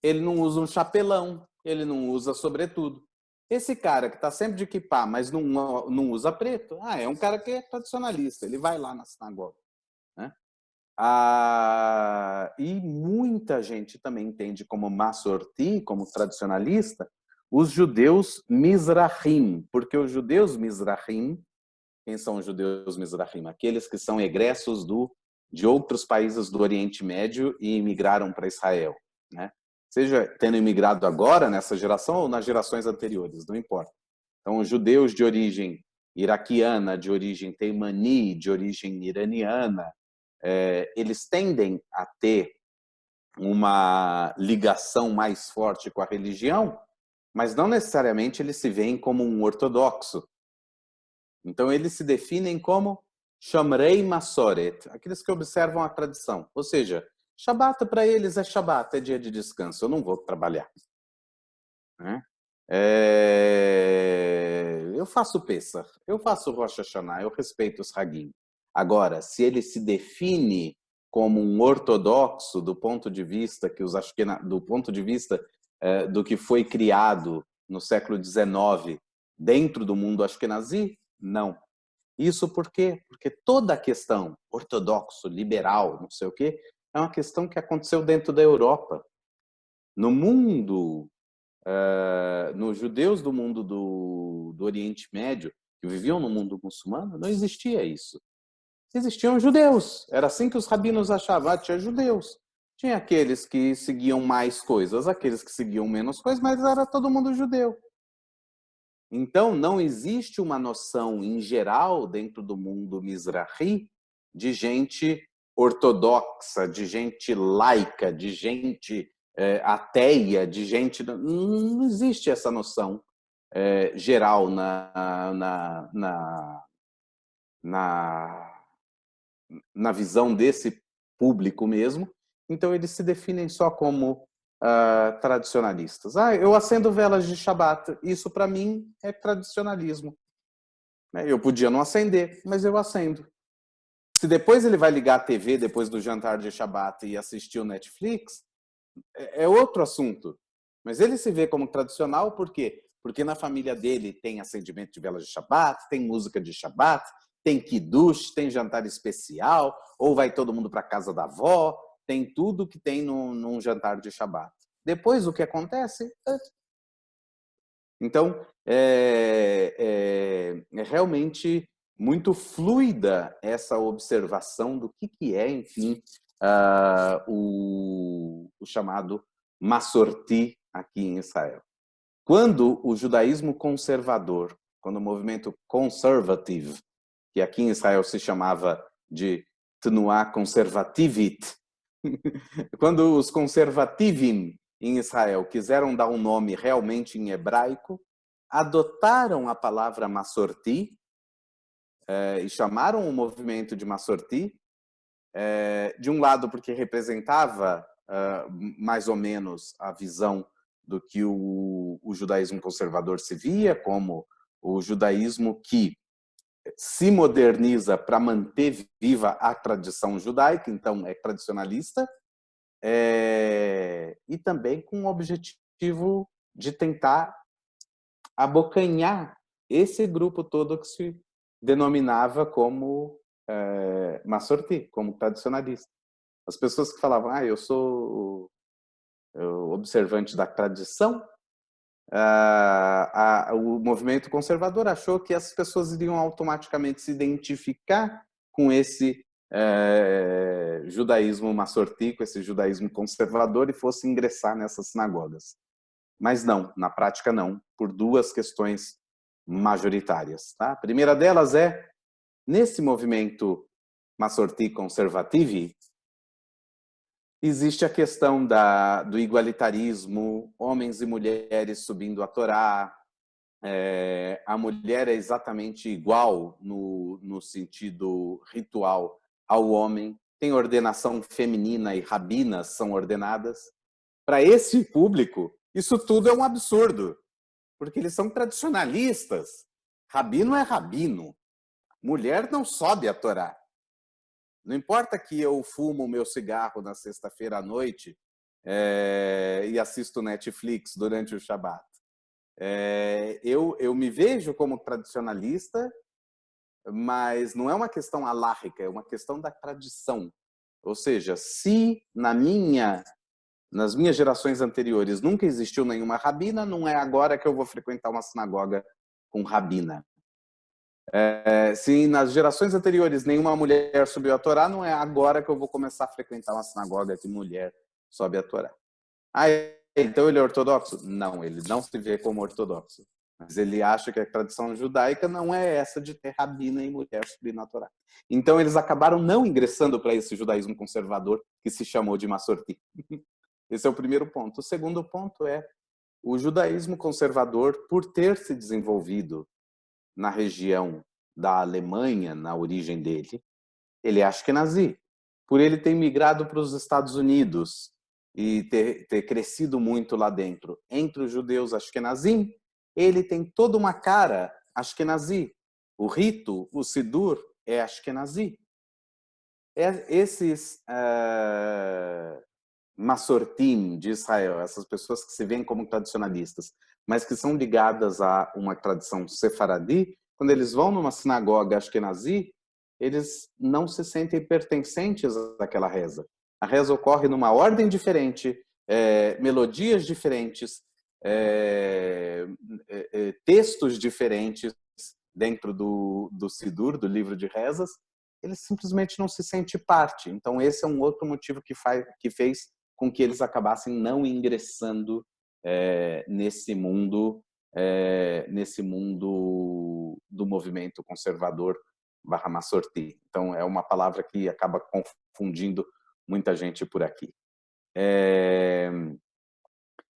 A: Ele não usa um chapelão, ele não usa sobretudo. Esse cara que está sempre de kippá, mas não usa preto, é um cara que é tradicionalista, ele vai lá na sinagoga. Né? E muita gente também entende como masorti, como tradicionalista, os judeus mizrahim, porque os judeus mizrahim, quem são os judeus mizrahim? Aqueles que são egressos de outros países do Oriente Médio e imigraram para Israel, né? Seja tendo imigrado agora, nessa geração, ou nas gerações anteriores, não importa. Então, os judeus de origem iraquiana, de origem teimani, de origem iraniana, eles tendem a ter uma ligação mais forte com a religião, mas não necessariamente eles se veem como um ortodoxo. Então, eles se definem como Shomrei Masoret, aqueles que observam a tradição. Ou seja, Shabat para eles é Shabat, é dia de descanso, eu não vou trabalhar. Eu faço Pesach, eu faço Rosh Hashanah, eu respeito os Hagim. Agora, se ele se define como um ortodoxo do ponto de vista do que foi criado no século XIX dentro do mundo ashkenazi, não. Isso por quê? Porque toda a questão ortodoxo, liberal, não sei o quê, é uma questão que aconteceu dentro da Europa. No mundo, nos judeus do mundo do Oriente Médio, que viviam no mundo muçulmano, não existia isso. Existiam judeus. Era assim que os rabinos achavam. Tinha judeus. Tinha aqueles que seguiam mais coisas, aqueles que seguiam menos coisas, mas era todo mundo judeu. Então, não existe uma noção, em geral, dentro do mundo Mizrahi, de gente ortodoxa, de gente laica, de gente ateia, de gente... Não existe essa noção geral na visão desse público mesmo. Então, eles se definem só como tradicionalistas. Eu acendo velas de Shabat. Isso, para mim, é tradicionalismo. Eu podia não acender, mas eu acendo. Se depois ele vai ligar a TV depois do jantar de Shabat e assistir o Netflix, é outro assunto. Mas ele se vê como tradicional por quê? Porque na família dele tem acendimento de velas de Shabat, tem música de Shabat, tem kiddush, tem jantar especial, ou vai todo mundo para a casa da avó, tem tudo que tem num jantar de Shabat. Depois, o que acontece? Então, é realmente muito fluida essa observação do que é, enfim, o chamado Massorti aqui em Israel. Quando o judaísmo conservador, quando o movimento conservative, que aqui em Israel se chamava de Tnuá Conservativit, quando os conservativim em Israel quiseram dar um nome realmente em hebraico, adotaram a palavra Massorti e chamaram o movimento de Massorti, de um lado porque representava mais ou menos a visão do que o judaísmo conservador se via, como o judaísmo que se moderniza para manter viva a tradição judaica, então é tradicionalista, e também com o objetivo de tentar abocanhar esse grupo todo que se denominava como Massorti, como tradicionalista. As pessoas que falavam, eu sou observante da tradição, o movimento conservador achou que essas pessoas iriam automaticamente se identificar com esse judaísmo massortico, esse judaísmo conservador, e fosse ingressar nessas sinagogas. Mas não, na prática não, por duas questões majoritárias. Tá? A primeira delas é, nesse movimento massorti conservativo, existe a questão do igualitarismo, homens e mulheres subindo a Torá. A mulher é exatamente igual no sentido ritual ao homem. Tem ordenação feminina e rabinas são ordenadas. Para esse público, isso tudo é um absurdo, porque eles são tradicionalistas. Rabino é rabino. Mulher não sobe a Torá. Não importa que eu fumo o meu cigarro na sexta-feira à noite e assisto Netflix durante o Shabat. Eu me vejo como tradicionalista, mas não é uma questão alárrica, é uma questão da tradição. Ou seja, se nas minhas gerações anteriores nunca existiu nenhuma rabina, não é agora que eu vou frequentar uma sinagoga com rabina. Se nas gerações anteriores nenhuma mulher subiu a Torá, não é agora que eu vou começar a frequentar uma sinagoga que mulher sobe a Torá. Então ele é ortodoxo? Não, ele não se vê como ortodoxo. Mas ele acha que a tradição judaica não é essa de ter rabina e mulher subindo a Torá. Então eles acabaram não ingressando para esse judaísmo conservador que se chamou de Massorti. Esse é o primeiro ponto. O segundo ponto é o judaísmo conservador, por ter se desenvolvido na região da Alemanha, na origem dele, ele é ashkenazi. Por ele ter migrado para os Estados Unidos e ter crescido muito lá dentro, entre os judeus ashkenazim, ele tem toda uma cara ashkenazi. O rito, o sidur, é ashkenazi. esses Masortim de Israel, essas pessoas que se veem como tradicionalistas, mas que são ligadas a uma tradição sefaradi, quando eles vão numa sinagoga ashkenazi, eles não se sentem pertencentes àquela reza. A reza ocorre numa ordem diferente, melodias diferentes, textos diferentes dentro do Sidur, do livro de rezas, eles simplesmente não se sentem parte. Então, esse é um outro motivo que fez com que eles acabassem não ingressando nesse mundo do movimento conservador barra Masorti. Então, é uma palavra que acaba confundindo muita gente por aqui.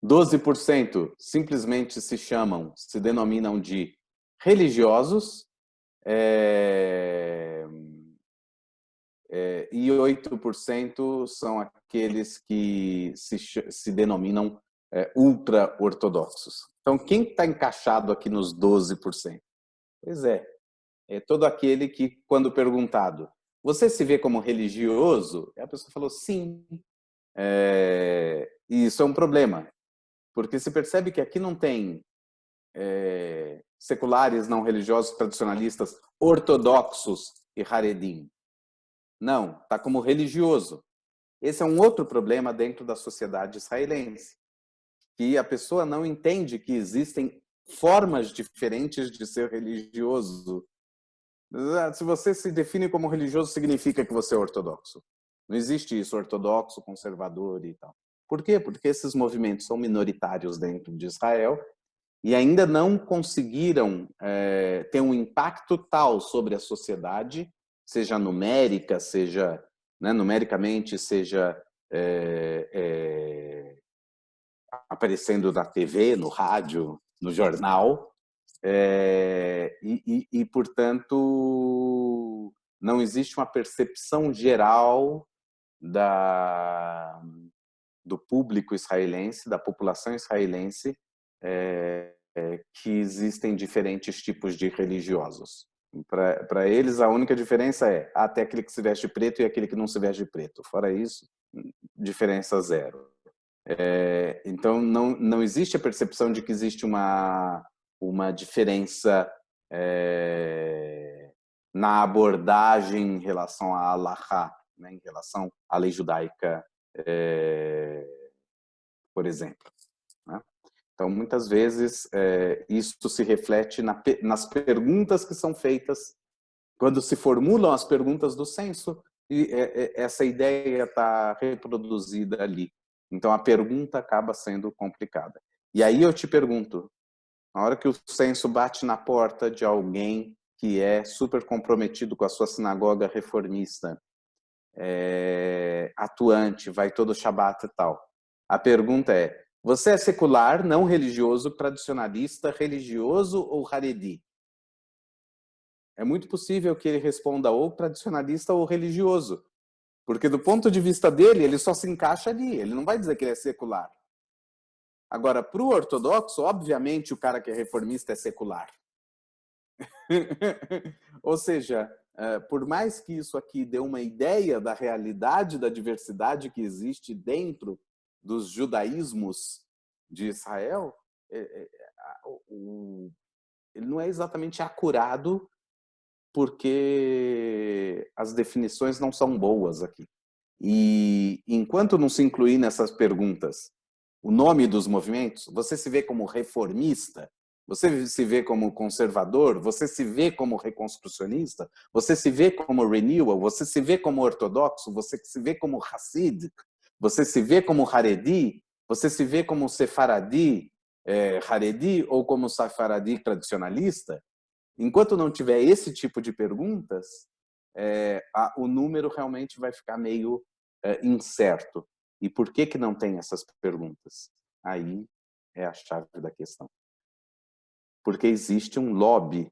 A: 12% simplesmente se denominam de religiosos, e 8% são aqueles que se denominam ultra-ortodoxos. Então, quem está encaixado aqui nos 12%? Pois é todo aquele que, quando perguntado, você se vê como religioso? A pessoa falou, sim. E isso é um problema, porque se percebe que aqui não tem seculares, não religiosos, tradicionalistas, ortodoxos e haredim. Não, está como religioso. Esse é um outro problema dentro da sociedade israelense, que a pessoa não entende que existem formas diferentes de ser religioso. Se você se define como religioso, significa que você é ortodoxo. Não existe isso, ortodoxo, conservador e tal. Por quê? Porque esses movimentos são minoritários dentro de Israel e ainda não conseguiram ter um impacto tal sobre a sociedade, seja numérica, seja numericamente, seja aparecendo na TV, no rádio, no jornal, portanto, não existe uma percepção geral do público israelense, da população israelense, que existem diferentes tipos de religiosos. Para eles, a única diferença é até aquele que se veste preto e aquele que não se veste preto. Fora isso, diferença zero. Então, não existe a percepção de que existe uma diferença na abordagem em relação à halakha, né, em relação à lei judaica, por exemplo. Né? Então, muitas vezes, isso se reflete nas perguntas que são feitas, quando se formulam as perguntas do censo, e essa ideia está reproduzida ali. Então, a pergunta acaba sendo complicada. E aí eu te pergunto, na hora que o censo bate na porta de alguém que é super comprometido com a sua sinagoga reformista, atuante, vai todo Shabat e tal, a pergunta é, você é secular, não religioso, tradicionalista, religioso ou haredi? É muito possível que ele responda ou tradicionalista ou religioso. Porque do ponto de vista dele, ele só se encaixa ali. Ele não vai dizer que ele é secular. Agora, para o ortodoxo, obviamente o cara que é reformista é secular. Ou seja, por mais que isso aqui dê uma ideia da realidade da diversidade que existe dentro dos judaísmos de Israel, ele não é exatamente acurado, porque as definições não são boas aqui. E enquanto não se incluir nessas perguntas o nome dos movimentos, você se vê como reformista, você se vê como conservador, você se vê como reconstrucionista, você se vê como renewal, você se vê como ortodoxo, você se vê como Hasid, você se vê como Haredi, você se vê como Sefaradi, Haredi ou como Sefaradi tradicionalista. Enquanto não tiver esse tipo de perguntas, o número realmente vai ficar meio incerto. E por que não tem essas perguntas? Aí é a chave da questão. Porque existe um lobby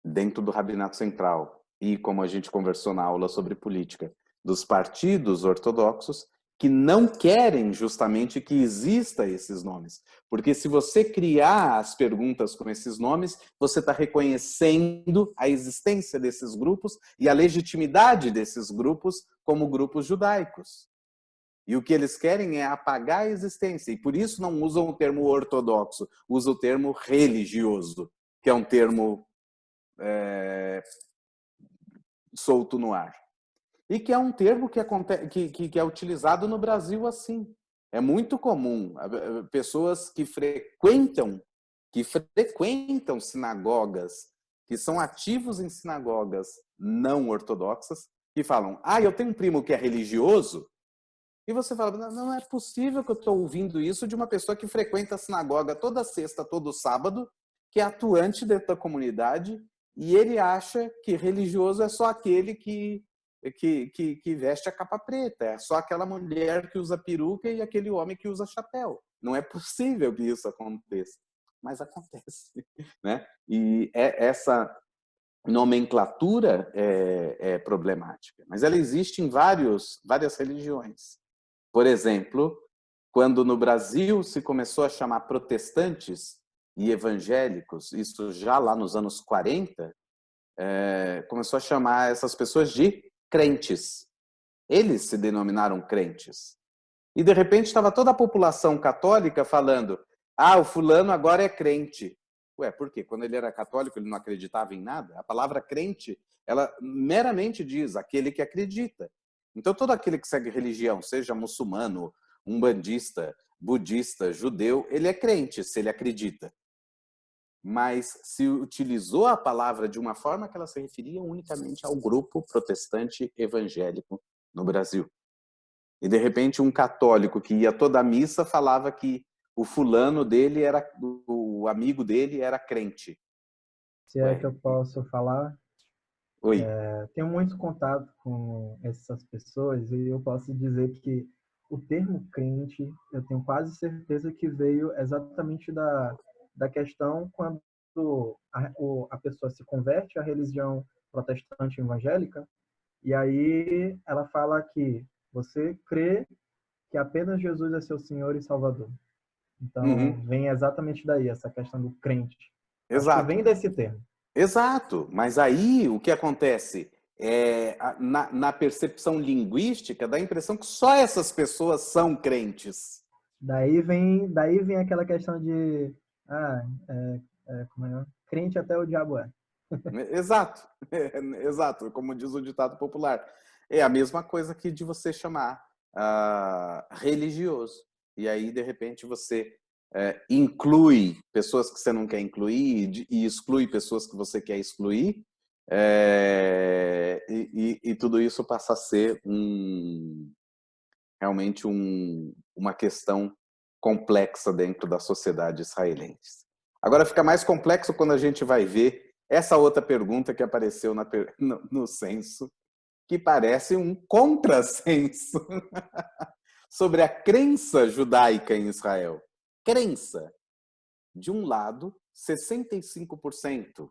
A: dentro do Rabinato Central e, como a gente conversou na aula sobre política, dos partidos ortodoxos, que não querem justamente que exista esses nomes. Porque se você criar as perguntas com esses nomes, você está reconhecendo a existência desses grupos e a legitimidade desses grupos como grupos judaicos. E o que eles querem é apagar a existência. E por isso não usam o termo ortodoxo, usam o termo religioso, que é um termo solto no ar. E que é um termo que é utilizado no Brasil assim. É muito comum pessoas que frequentam sinagogas, que são ativos em sinagogas não ortodoxas, que falam, eu tenho um primo que é religioso, e você fala, não é possível que eu estou ouvindo isso de uma pessoa que frequenta a sinagoga toda sexta, todo sábado, que é atuante dentro da comunidade, e ele acha que religioso é só aquele que veste a capa preta, é só aquela mulher que usa peruca e aquele homem que usa chapéu. Não é possível que isso aconteça, mas acontece, né? E essa nomenclatura é problemática, mas ela existe em várias religiões. Por exemplo, quando no Brasil se começou a chamar protestantes e evangélicos, isso já lá nos anos 40, começou a chamar essas pessoas de crentes. Eles se denominaram crentes. E, de repente, estava toda a população católica falando, o fulano agora é crente. Ué, por quê? Quando ele era católico, ele não acreditava em nada? A palavra crente, ela meramente diz aquele que acredita. Então, todo aquele que segue religião, seja muçulmano, umbandista, budista, judeu, ele é crente, se ele acredita. Mas se utilizou a palavra de uma forma que ela se referia unicamente ao grupo protestante evangélico no Brasil. E, de repente, um católico que ia toda a missa falava que o fulano dele o amigo dele era crente.
C: Se é que eu posso falar,
A: Oi.
C: tenho muito contato com essas pessoas e eu posso dizer que o termo crente, eu tenho quase certeza que veio exatamente da questão quando a pessoa se converte à religião protestante evangélica e aí ela fala que você crê que apenas Jesus é seu Senhor e Salvador. Então, vem exatamente daí, essa questão do crente. Acho que
A: Exato.
C: vem desse termo.
A: Exato. Mas aí o que acontece? Na percepção linguística, dá a impressão que só essas pessoas são crentes.
C: Daí vem aquela questão de como é? Crente até o diabo é.
A: Exato. Exato, como diz o ditado popular. É a mesma coisa que de você chamar religioso. E aí, de repente, você inclui pessoas que você não quer incluir e exclui pessoas que você quer excluir. E tudo isso passa a ser realmente uma questão complexa dentro da sociedade israelense. Agora fica mais complexo quando a gente vai ver essa outra pergunta que apareceu no censo, que parece um contrassenso sobre a crença judaica em Israel. Crença. De um lado, 65%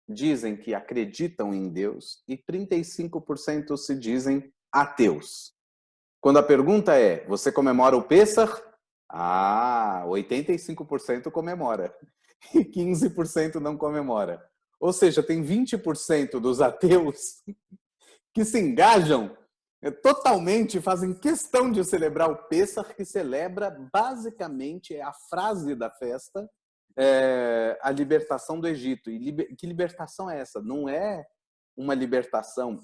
A: dizem que acreditam em Deus e 35% se dizem ateus. Quando a pergunta é, você comemora o Pêssar? 85% comemora e 15% não comemora. Ou seja, tem 20% dos ateus que se engajam totalmente, fazem questão de celebrar o Pêssar, que celebra basicamente a frase da festa, a libertação do Egito. E que libertação é essa? Não é uma libertação,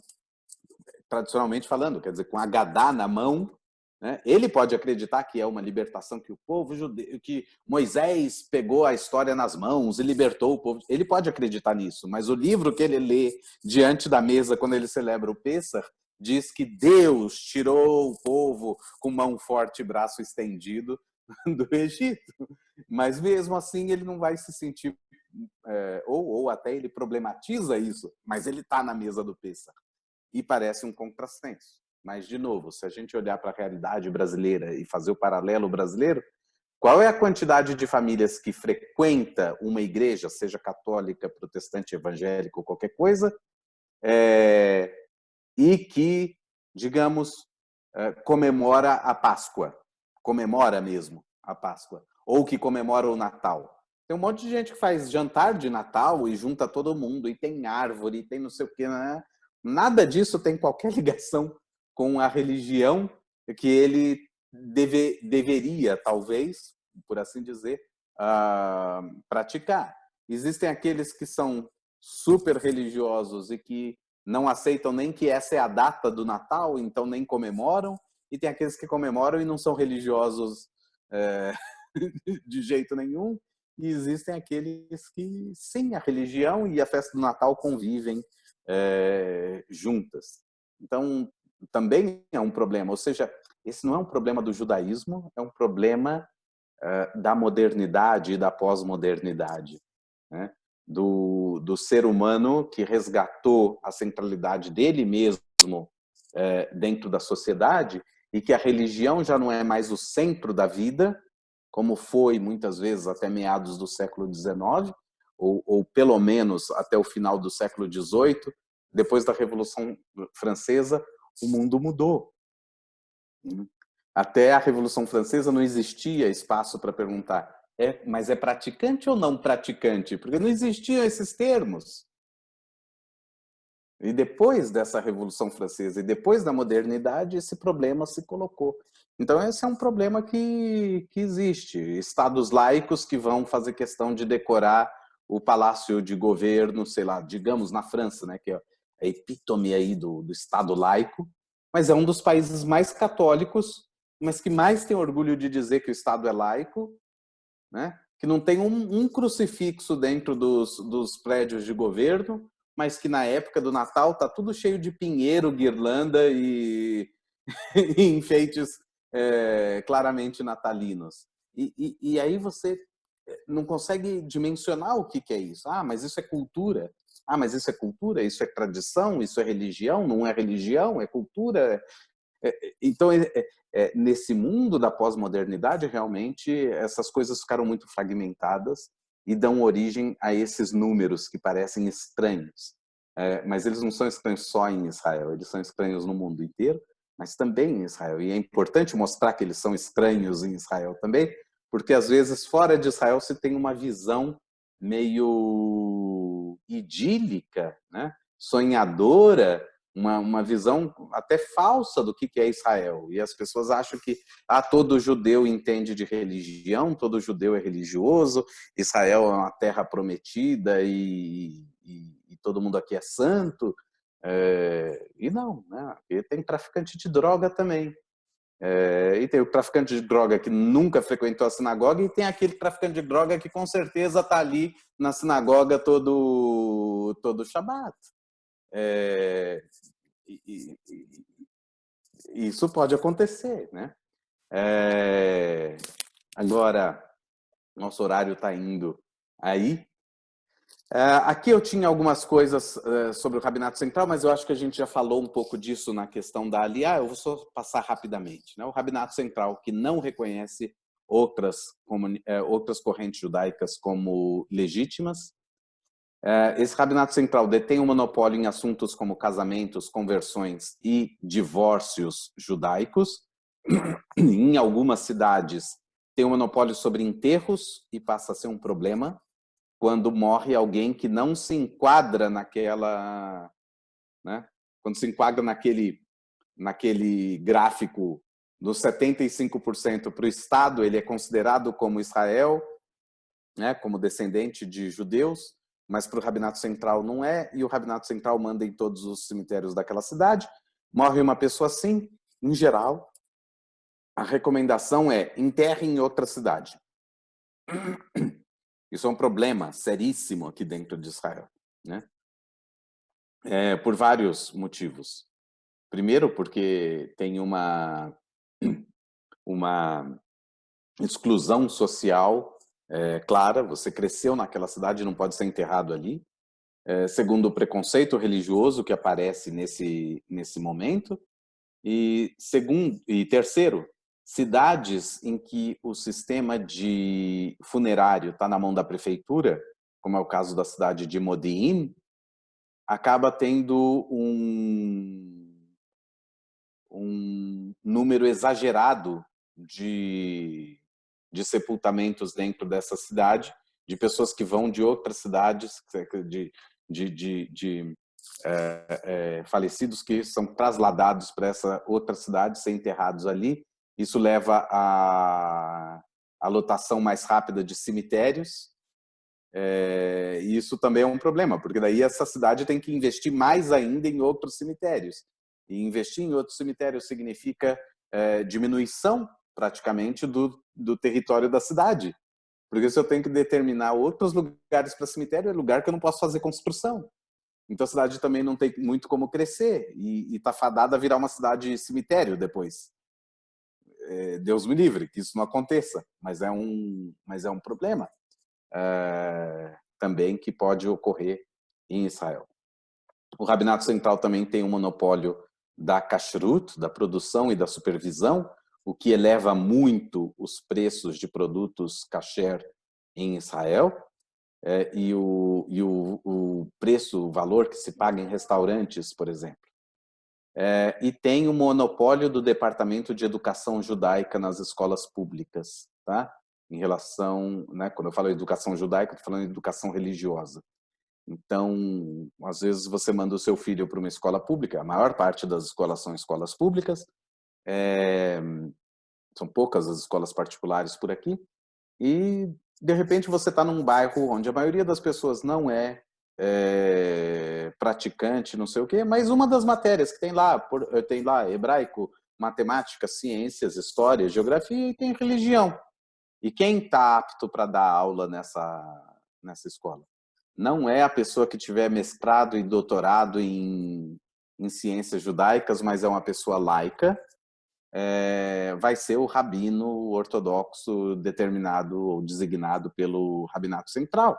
A: tradicionalmente falando, quer dizer, com a Gadá na mão, né? Ele pode acreditar que é uma libertação, que o povo judeu, que Moisés pegou a história nas mãos e libertou o povo. Ele pode acreditar nisso, mas o livro que ele lê diante da mesa quando ele celebra o Pêssar diz que Deus tirou o povo com mão forte e braço estendido do Egito. Mas mesmo assim ele não vai se sentir, ou até ele problematiza isso, mas ele está na mesa do Pêssar. E parece um contrassenso. Mas, de novo, se a gente olhar para a realidade brasileira e fazer o paralelo brasileiro, qual é a quantidade de famílias que frequenta uma igreja, seja católica, protestante, evangélica ou qualquer coisa, e que, digamos, comemora a Páscoa, comemora mesmo a Páscoa, ou que comemora o Natal. Tem um monte de gente que faz jantar de Natal e junta todo mundo, e tem árvore, e tem não sei o quê, né? Nada disso tem qualquer ligação com a religião que ele deveria, talvez, por assim dizer, praticar. Existem aqueles que são super religiosos e que não aceitam nem que essa é a data do Natal, então nem comemoram, e tem aqueles que comemoram e não são religiosos de jeito nenhum, e existem aqueles que, sim, a religião e a festa do Natal convivem juntas. Então, também é um problema, ou seja, esse não é um problema do judaísmo, é um problema da modernidade e da pós-modernidade, né? Do ser humano que resgatou a centralidade dele mesmo dentro da sociedade, e que a religião já não é mais o centro da vida, como foi muitas vezes até meados do século XIX, ou pelo menos até o final do século XVIII. Depois da Revolução Francesa, o mundo mudou. Até a Revolução Francesa não existia espaço para perguntar, mas é praticante ou não praticante? Porque não existiam esses termos. E depois dessa Revolução Francesa e depois da modernidade, esse problema se colocou. Então, esse é um problema que existe. Estados laicos que vão fazer questão de decorar o palácio de governo, sei lá, digamos, na França, né, que é a epítome aí do Estado laico, mas é um dos países mais católicos, mas que mais tem orgulho de dizer que o Estado é laico, né? Que não tem um crucifixo dentro dos prédios de governo, mas que na época do Natal tá tudo cheio de pinheiro, guirlanda e enfeites claramente natalinos. E aí você não consegue dimensionar o que é isso. Ah, mas isso é cultura. Ah, mas isso é cultura, isso é tradição, isso é religião, não é religião, é cultura. Então, nesse mundo da pós-modernidade, realmente, essas coisas ficaram muito fragmentadas e dão origem a esses números que parecem estranhos. Mas eles não são estranhos só em Israel, eles são estranhos no mundo inteiro, mas também em Israel. E é importante mostrar que eles são estranhos em Israel também, porque às vezes fora de Israel se tem uma visão meio idílica, né? Sonhadora, uma visão até falsa do que é Israel. E as pessoas acham que todo judeu entende de religião, todo judeu é religioso, Israel é uma terra prometida e todo mundo aqui é santo. E não, né? E tem traficante de droga também. E tem o traficante de droga que nunca frequentou a sinagoga, e tem aquele traficante de droga que com certeza está ali na sinagoga todo Shabat. Isso pode acontecer, né? Agora, nosso horário está indo aí. Aqui eu tinha algumas coisas sobre o Rabinato Central, mas eu acho que a gente já falou um pouco disso na questão da Aliyá. Eu vou só passar rapidamente, né? O Rabinato Central, que não reconhece outras correntes judaicas como legítimas. Esse Rabinato Central detém um monopólio em assuntos como casamentos, conversões e divórcios judaicos. Em algumas cidades tem um monopólio sobre enterros e passa a ser um problema quando morre alguém que não se enquadra naquela, né? Quando se enquadra naquele gráfico dos 75% para o Estado, ele é considerado como Israel, né? Como descendente de judeus, mas para o Rabinato Central não é, e o Rabinato Central manda em todos os cemitérios daquela cidade. Morre uma pessoa assim, em geral, a recomendação é enterre em outra cidade. Isso é um problema seríssimo aqui dentro de Israel, né? Por vários motivos. Primeiro, porque tem uma exclusão social clara. Você cresceu naquela cidade e não pode ser enterrado ali. Segundo, o preconceito religioso que aparece nesse momento. E terceiro, cidades em que o sistema de funerário está na mão da prefeitura, como é o caso da cidade de Modi'in, acaba tendo um número exagerado de sepultamentos dentro dessa cidade, de pessoas que vão de outras cidades, de falecidos que são trasladados para essa outra cidade, ser enterrados ali. Isso leva à lotação mais rápida de cemitérios. E isso também é um problema, porque daí essa cidade tem que investir mais ainda em outros cemitérios. E investir em outros cemitérios significa diminuição, praticamente, do território da cidade. Porque se eu tenho que determinar outros lugares para cemitério, é lugar que eu não posso fazer construção. Então a cidade também não tem muito como crescer e está fadada a virar uma cidade cemitério depois. Deus me livre que isso não aconteça, mas é um problema também que pode ocorrer em Israel. O Rabinato Central também tem um monopólio da kashrut, da produção e da supervisão, o que eleva muito os preços de produtos kasher em Israel. E o preço, o valor que se paga em restaurantes, por exemplo. E tem o monopólio do Departamento de Educação Judaica nas escolas públicas, tá? Em relação, né, quando eu falo educação judaica, eu estou falando de educação religiosa. Então, às vezes você manda o seu filho para uma escola pública, a maior parte das escolas são escolas públicas, são poucas as escolas particulares por aqui, e de repente você está num bairro onde a maioria das pessoas não é praticante, não sei o quê, mas uma das matérias que tem lá hebraico, matemática, ciências, história, geografia, e tem religião. E quem está apto para dar aula nessa escola? Não é a pessoa que tiver mestrado e doutorado em ciências judaicas, mas é uma pessoa laica, vai ser o rabino ortodoxo determinado ou designado pelo Rabinato Central.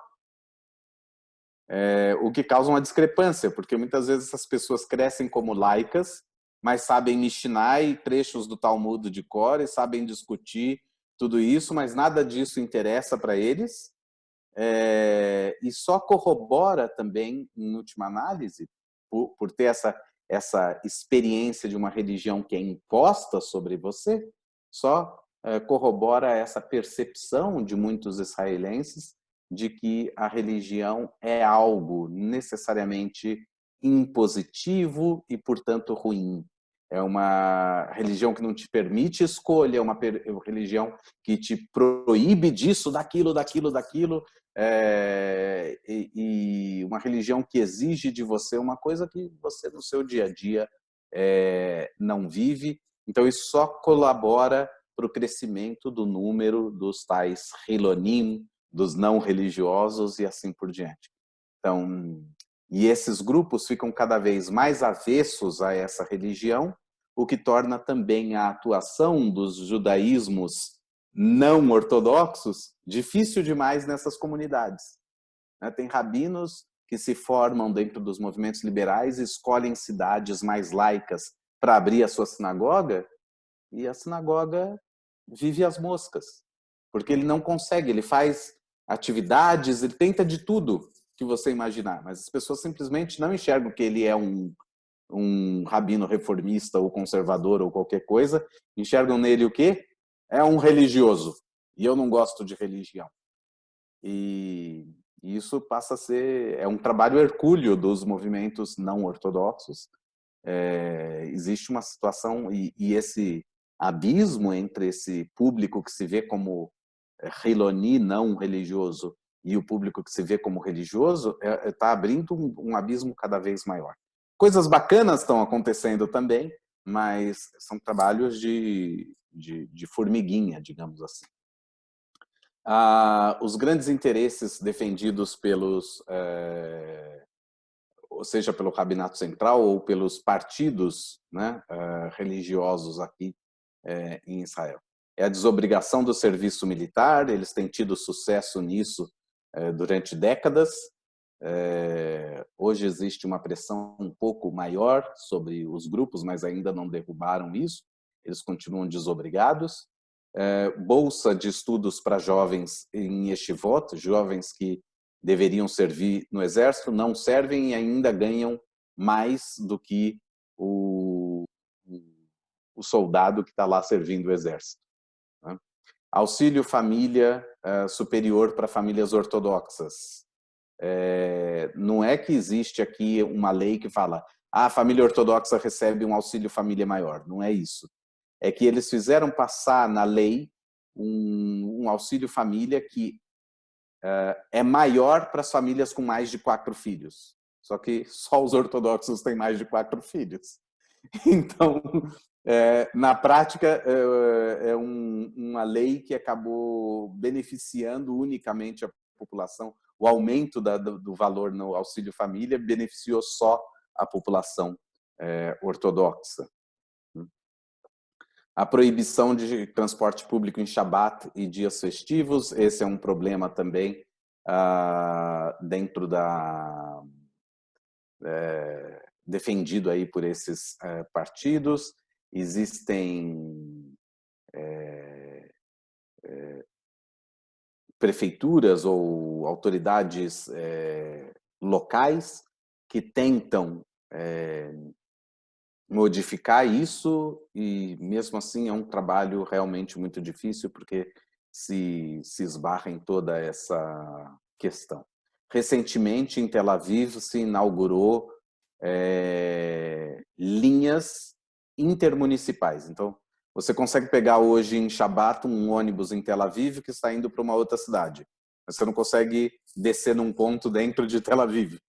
A: O que causa uma discrepância, porque muitas vezes essas pessoas crescem como laicas, mas sabem Mishnah e trechos do Talmud de cor e sabem discutir tudo isso, mas nada disso interessa para eles. E só corrobora também, em última análise, por ter essa experiência de uma religião que é imposta sobre você, só corrobora essa percepção de muitos israelenses de que a religião é algo necessariamente impositivo e, portanto, ruim. É uma religião que não te permite escolha, é uma religião que te proíbe disso, daquilo, e uma religião que exige de você uma coisa que você no seu dia a dia não vive. Então isso só colabora para o crescimento do número dos tais Hilonim, dos não religiosos e assim por diante. Então, e esses grupos ficam cada vez mais avessos a essa religião, o que torna também a atuação dos judaísmos não ortodoxos difícil demais nessas comunidades. Tem rabinos que se formam dentro dos movimentos liberais e escolhem cidades mais laicas para abrir a sua sinagoga, e a sinagoga vive às moscas, porque ele não consegue, ele faz atividades, ele tenta de tudo que você imaginar, mas as pessoas simplesmente não enxergam que ele é um rabino reformista ou conservador ou qualquer coisa, enxergam nele o quê? É um religioso, e eu não gosto de religião. E isso passa a ser um trabalho hercúleo dos movimentos não ortodoxos. Existe uma situação, e esse abismo entre esse público que se vê como Hiloni, não religioso, e o público que se vê como religioso, está abrindo um abismo cada vez maior. Coisas bacanas estão acontecendo também, mas são trabalhos de formiguinha, digamos assim. Os grandes interesses defendidos pelos, ou seja, pelo Rabinato Central ou pelos partidos, né, religiosos aqui em Israel. É a desobrigação do serviço militar, eles têm tido sucesso nisso durante décadas. Hoje existe uma pressão um pouco maior sobre os grupos, mas ainda não derrubaram isso, eles continuam desobrigados. Bolsa de estudos para jovens em yeshivot, jovens que deveriam servir no exército, não servem e ainda ganham mais do que o soldado que está lá servindo o exército. Né? Auxílio família superior para famílias ortodoxas. Não é que existe aqui uma lei que fala a família ortodoxa recebe um auxílio família maior. Não é isso. É que eles fizeram passar na lei um auxílio família que é maior para as famílias com mais de 4 filhos. Só que só os ortodoxos têm mais de 4 filhos. Então, na prática, é uma lei que acabou beneficiando unicamente a população. O aumento do valor no auxílio família beneficiou só a população ortodoxa. A proibição de transporte público em Shabat e dias festivos, esse é um problema também dentro defendido aí por esses partidos. Existem prefeituras ou autoridades locais que tentam modificar isso e mesmo assim é um trabalho realmente muito difícil porque se esbarra em toda essa questão. Recentemente em Tel Aviv se inaugurou linhas intermunicipais. Então você consegue pegar hoje em Shabat um ônibus em Tel Aviv que está indo para uma outra cidade. Mas você não consegue descer num ponto dentro de Tel Aviv.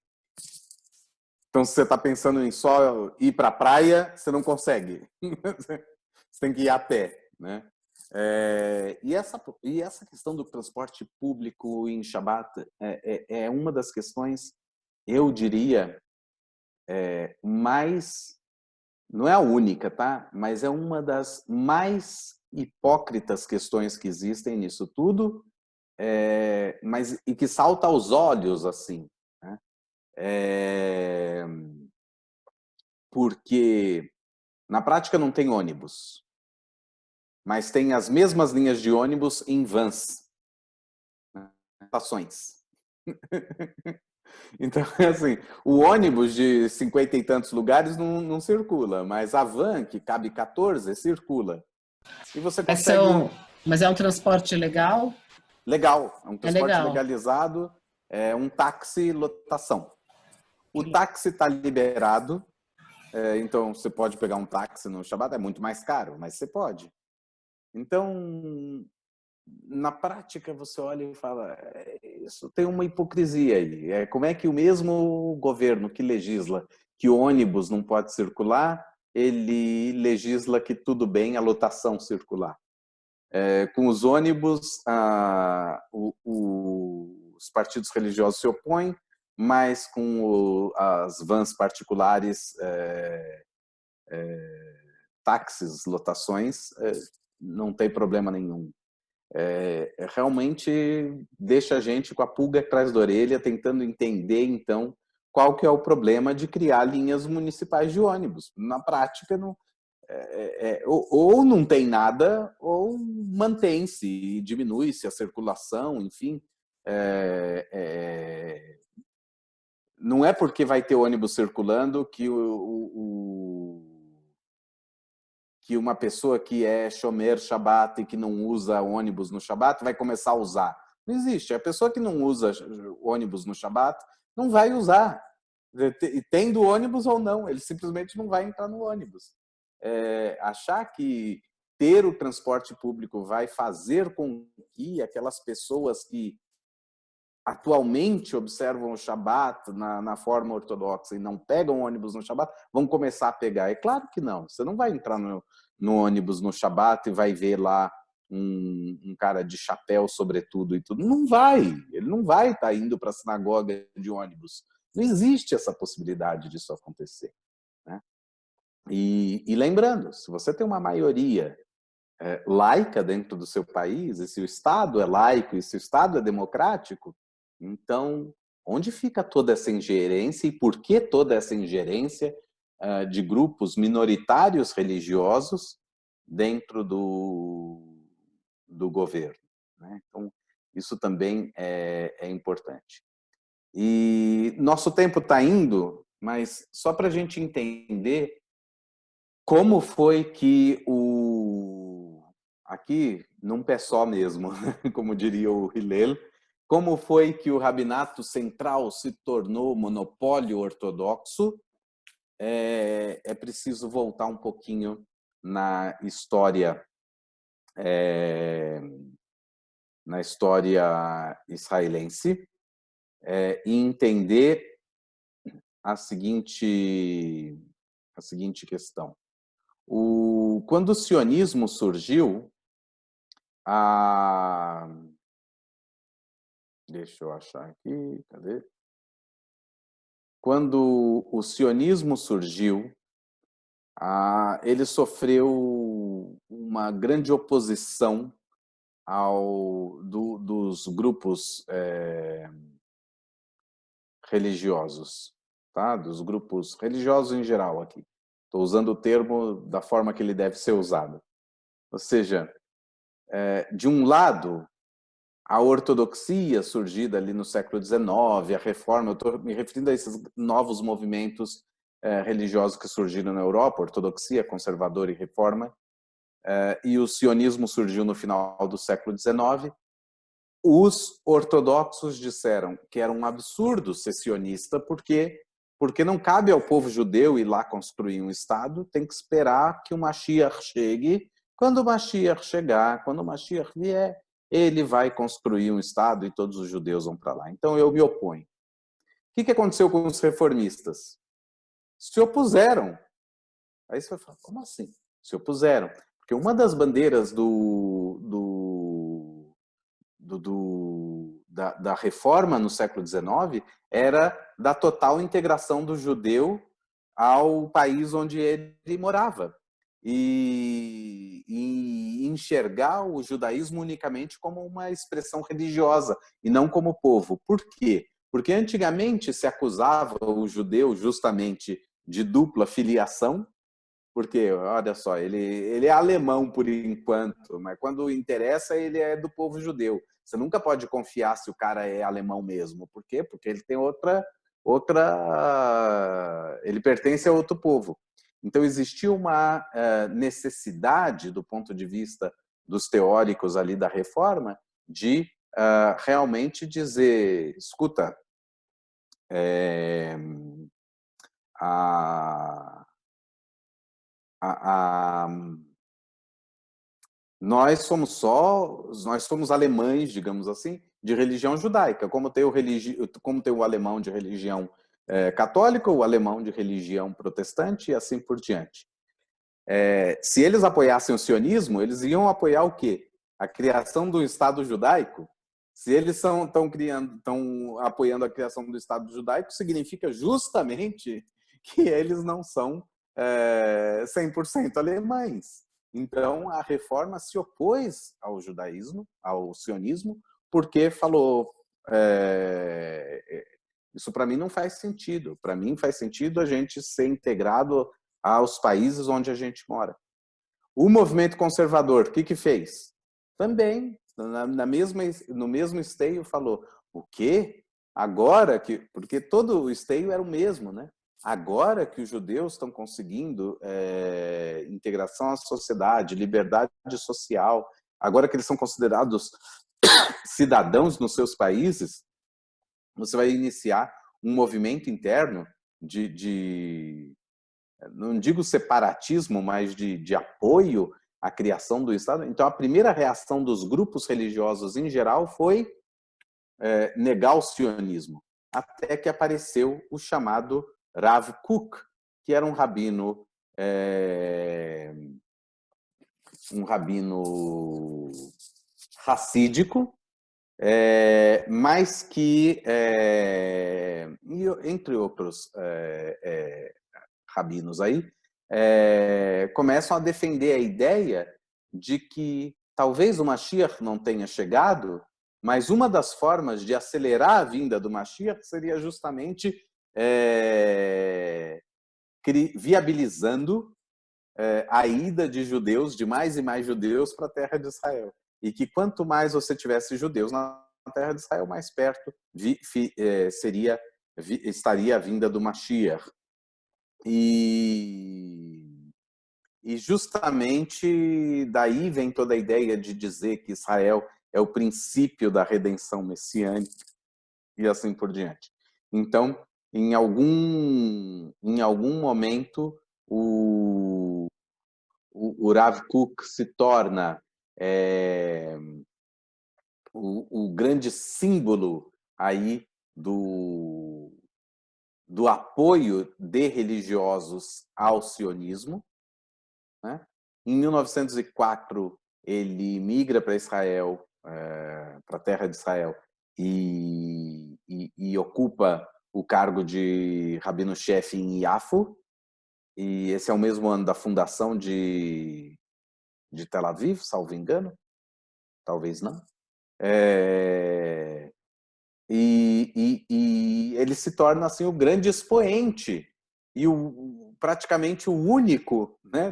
A: Então, se você está pensando em só ir para a praia, você não consegue. Você tem que ir a pé, né? E essa questão do transporte público em Shabat é uma das questões, eu diria, mais... Não é a única, tá? Mas é uma das mais hipócritas questões que existem nisso tudo, e que salta aos olhos, assim, né? Porque na prática não tem ônibus, mas tem as mesmas linhas de ônibus em vans, né? Estações. Então, assim, o ônibus de 50 e tantos lugares não circula, mas a van, que cabe 14, circula. E você consegue...
E: Mas é um transporte legal?
A: Legal, é um transporte
E: legal.
A: legalizado, é um táxi lotação. O táxi está liberado, então você pode pegar um táxi no Shabat, é muito mais caro, mas você pode. Então, na prática, você olha e fala, isso tem uma hipocrisia aí. Como é que o mesmo governo que legisla que o ônibus não pode circular, ele legisla que tudo bem a lotação circular. Com os ônibus, os partidos religiosos se opõem, mas com as vans particulares, táxis, lotações, não tem problema nenhum. Realmente deixa a gente com a pulga atrás da orelha, tentando entender, então, qual que é o problema de criar linhas municipais de ônibus. Na prática, não, ou não tem nada, ou mantém-se, diminui-se a circulação, enfim. Não é porque vai ter ônibus circulando que que uma pessoa que é shomer Shabat e que não usa ônibus no Shabat vai começar a usar. Não existe. A pessoa que não usa ônibus no Shabat não vai usar. Tendo ônibus ou não, ele simplesmente não vai entrar no ônibus. Achar que ter o transporte público vai fazer com que aquelas pessoas que atualmente observam o Shabat na forma ortodoxa e não pegam ônibus no Shabat, vão começar a pegar. É claro que não. Você não vai entrar no ônibus no Shabat e vai ver lá um cara de chapéu, sobretudo e tudo. Não vai. Ele não vai estar indo para a sinagoga de ônibus. Não existe essa possibilidade disso acontecer, né? E lembrando, se você tem uma maioria laica dentro do seu país, e se o Estado é laico e se o Estado é democrático, então, onde fica toda essa ingerência e por que toda essa ingerência de grupos minoritários religiosos dentro do governo, né? Então, isso também é importante. E nosso tempo está indo, mas só para a gente entender como foi que aqui, num pé só mesmo, como diria o Hillel, como foi que o rabinato central se tornou monopólio ortodoxo? É preciso voltar um pouquinho na história israelense e entender a seguinte questão. Quando o sionismo surgiu, deixa eu achar aqui, cadê? Quando o sionismo surgiu, ele sofreu uma grande oposição dos grupos religiosos, tá? Dos grupos religiosos em geral aqui. Estou usando o termo da forma que ele deve ser usado. Ou seja, de um lado, a ortodoxia surgida ali no século XIX, a reforma, eu estou me referindo a esses novos movimentos religiosos que surgiram na Europa, ortodoxia, conservadora e reforma, e o sionismo surgiu no final do século XIX. Os ortodoxos disseram que era um absurdo ser sionista, porque não cabe ao povo judeu ir lá construir um Estado, tem que esperar que o Mashiach chegue. Quando o Mashiach chegar, quando o Mashiach vier, ele vai construir um Estado e todos os judeus vão para lá. Então eu me oponho. O que aconteceu com os reformistas? Se opuseram. Aí você vai falar, como assim? Se opuseram. Porque uma das bandeiras da reforma no século XIX era da total integração do judeu ao país onde ele morava. E enxergar o judaísmo unicamente como uma expressão religiosa e não como povo. Por quê? Porque antigamente se acusava o judeu justamente de dupla filiação, porque, olha só, ele é alemão por enquanto, mas quando interessa ele é do povo judeu. Você nunca pode confiar se o cara é alemão mesmo. Por quê? Porque ele tem ele pertence a outro povo. Então existia uma necessidade, do ponto de vista dos teóricos ali da reforma, de realmente dizer, escuta, nós somos alemães, digamos assim, de religião judaica, como tem o alemão de religião católica, o alemão de religião protestante e assim por diante. Se eles apoiassem o sionismo, eles iam apoiar o quê? A criação do Estado judaico. Se eles estão apoiando a criação do Estado judaico, significa justamente que eles não são 100% alemães. Então, a reforma se opôs ao judaísmo, ao sionismo, porque falou, isso para mim não faz sentido. Para mim faz sentido a gente ser integrado aos países onde a gente mora. O movimento conservador, o que fez? Também, no mesmo esteio, falou, o quê? Agora que... Porque todo o esteio era o mesmo, né? Agora que os judeus estão conseguindo integração à sociedade, liberdade social, agora que eles são considerados cidadãos nos seus países, você vai iniciar um movimento interno não digo separatismo, mas de apoio à criação do Estado. Então, a primeira reação dos grupos religiosos em geral foi negar o sionismo, até que apareceu o chamado Rav Kook, que era um rabino racídico, mas que, entre outros rabinos aí, começam a defender a ideia de que talvez o Mashiach não tenha chegado, mas uma das formas de acelerar a vinda do Mashiach seria justamente viabilizando a ida de judeus, de mais e mais judeus para a terra de Israel. E que quanto mais você tivesse judeus na terra de Israel, mais perto estaria a vinda do Mashiach. E E justamente daí vem toda a ideia de dizer que Israel é o princípio da redenção messiânica e assim por diante. Então, em algum momento, o Rav Kook se torna o grande símbolo aí do apoio de religiosos ao sionismo, né? Em 1904, ele migra para Israel, para a terra de Israel, e ocupa o cargo de rabino-chefe em Yafo, e esse é o mesmo ano da fundação de Tel Aviv, salvo engano, talvez não. E ele se torna assim o grande expoente e praticamente o único, né,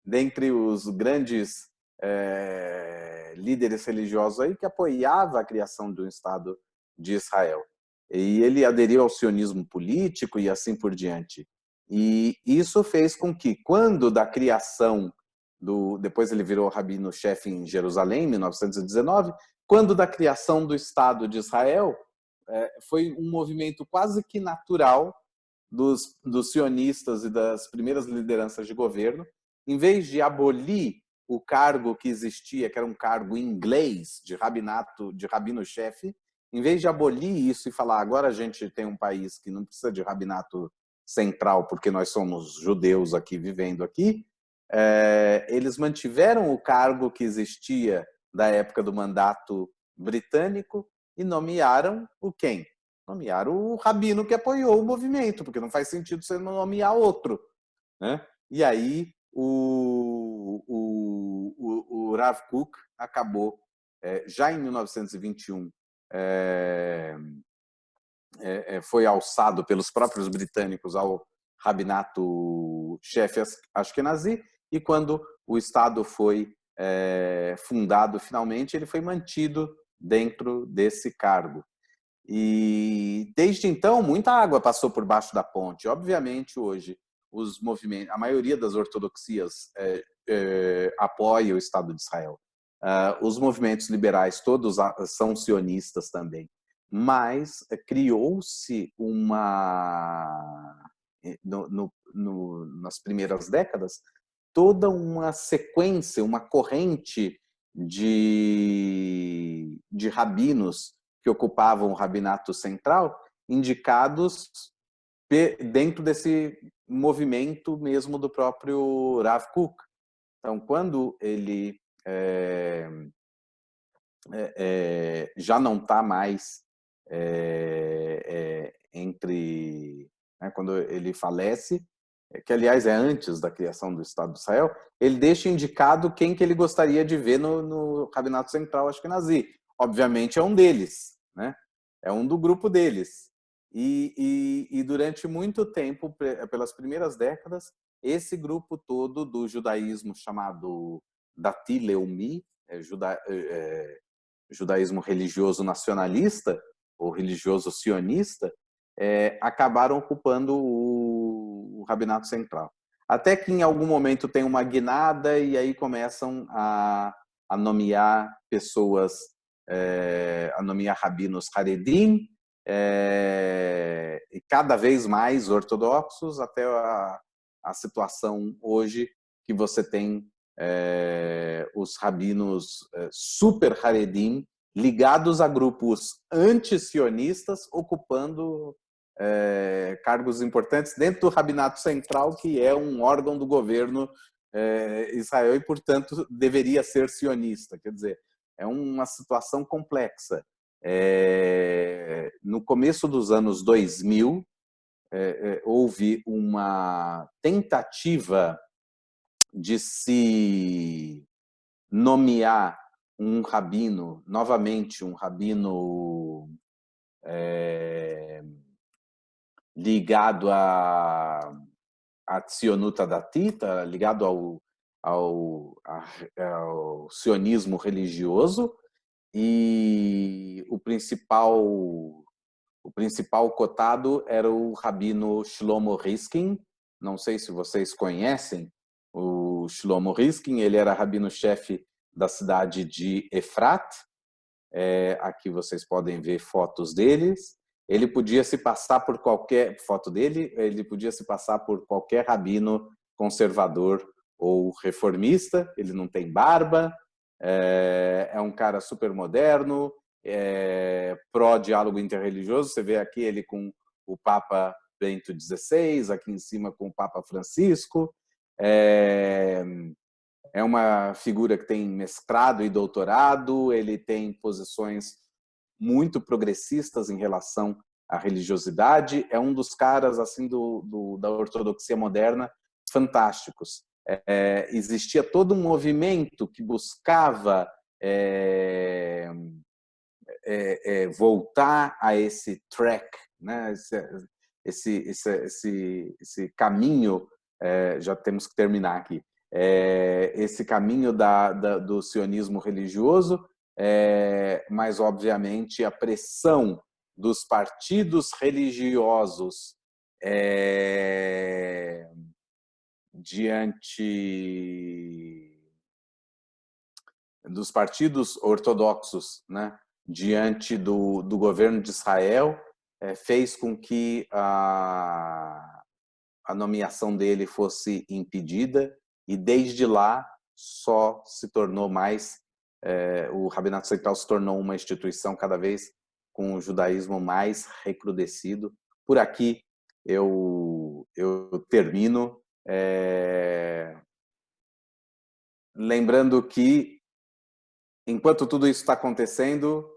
A: dentre os grandes líderes religiosos aí que apoiava a criação de um Estado de Israel. E ele aderiu ao sionismo político e assim por diante. E isso fez com que, quando da criação depois ele virou rabino-chefe em Jerusalém, em 1919, quando da criação do Estado de Israel, foi um movimento quase que natural dos sionistas e das primeiras lideranças de governo, em vez de abolir o cargo que existia, que era um cargo inglês de rabino-chefe, em vez de abolir isso e falar agora a gente tem um país que não precisa de rabinato central porque nós somos judeus aqui vivendo aqui, eles mantiveram o cargo que existia da época do mandato britânico e nomearam o quem? Nomearam o rabino que apoiou o movimento, porque não faz sentido você não nomear outro, né? E aí o Rav Kook acabou, já em 1921, foi alçado pelos próprios britânicos ao rabinato chefe Ashkenazi, e quando o Estado foi fundado finalmente, ele foi mantido dentro desse cargo. E desde então, muita água passou por baixo da ponte. Obviamente, hoje, os movimentos, a maioria das ortodoxias apoia o Estado de Israel. Os movimentos liberais todos são sionistas também. Mas criou-se nas primeiras décadas, toda uma sequência, uma corrente de rabinos que ocupavam o rabinato central, indicados dentro desse movimento mesmo do próprio Rav Kook. Então, quando ele já não está mais entre... Né, quando ele falece, que aliás é antes da criação do Estado de Israel, ele deixa indicado quem que ele gostaria de ver no Rabinato Central Ashkenazi. Obviamente é um deles, né? É um do grupo deles. E durante muito tempo, pelas primeiras décadas, esse grupo todo do judaísmo chamado Dati Leumi, judaísmo religioso nacionalista, ou religioso sionista, acabaram ocupando o Rabinato Central. Até que em algum momento tem uma guinada e aí começam a nomear pessoas, a nomear rabinos Haredim, e cada vez mais ortodoxos, até a situação hoje que você tem os rabinos super Haredim ligados a grupos anti-sionistas ocupando cargos importantes dentro do Rabinato Central, que é um órgão do governo Israel e, portanto, deveria ser sionista. Quer dizer, é uma situação complexa. No começo dos anos 2000, houve uma tentativa de se nomear um rabino, novamente um rabino ligado a Tzionut Datita, ligado ao sionismo religioso, e o principal cotado era o rabino Shlomo Riskin. Não sei se vocês conhecem o Shlomo Riskin, ele era rabino-chefe da cidade de Efrat. Aqui vocês podem ver fotos deles. Ele podia se passar por qualquer ele podia se passar por qualquer rabino conservador ou reformista. Ele não tem barba, é um cara super moderno, pró-diálogo interreligioso. Você vê aqui ele com o Papa Bento XVI, aqui em cima com o Papa Francisco. É uma figura que tem mestrado e doutorado, ele tem posições muito progressistas em relação à religiosidade, é um dos caras assim da ortodoxia moderna fantásticos. Existia todo um movimento que buscava voltar a esse track, né? esse caminho, já temos que terminar aqui, esse caminho do sionismo religioso, mas obviamente a pressão dos partidos religiosos diante dos partidos ortodoxos, né, diante do governo de Israel, fez com que a nomeação dele fosse impedida, e desde lá só se tornou mais, o Rabinato Central se tornou uma instituição cada vez com o judaísmo mais recrudescido. Por aqui eu termino, lembrando que, enquanto tudo isso está acontecendo,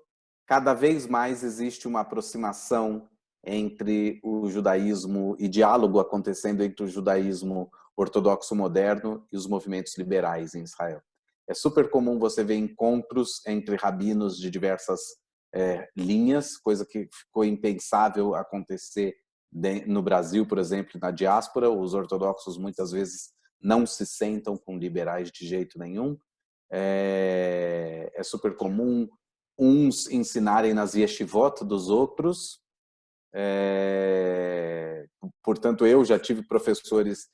A: cada vez mais existe uma aproximação entre o judaísmo e diálogo acontecendo entre o judaísmo ortodoxo moderno e os movimentos liberais em Israel. É super comum você ver encontros entre rabinos de diversas linhas, coisa que ficou impensável acontecer no Brasil, por exemplo, na diáspora. Os ortodoxos muitas vezes não se sentam com liberais de jeito nenhum. É super comum uns ensinarem nas yeshivot dos outros. Portanto, eu já tive professores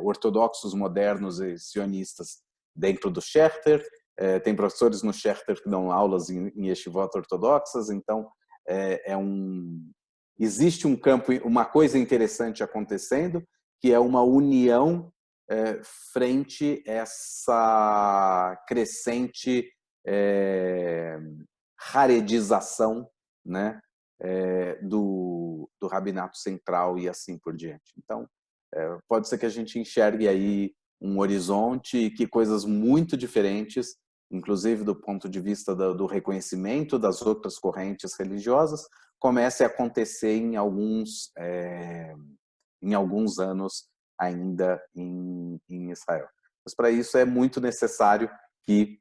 A: ortodoxos modernos e sionistas dentro do Scherter. Tem professores no Scherter que dão aulas em yeshivot ortodoxas. Então, existe um campo, uma coisa interessante acontecendo, que é uma união frente a essa crescente haredização, né, do Rabinato Central e assim por diante. Então, pode ser que a gente enxergue aí um horizonte e que coisas muito diferentes, inclusive do ponto de vista do reconhecimento das outras correntes religiosas, comece a acontecer em alguns anos ainda em Israel. Mas para isso é muito necessário que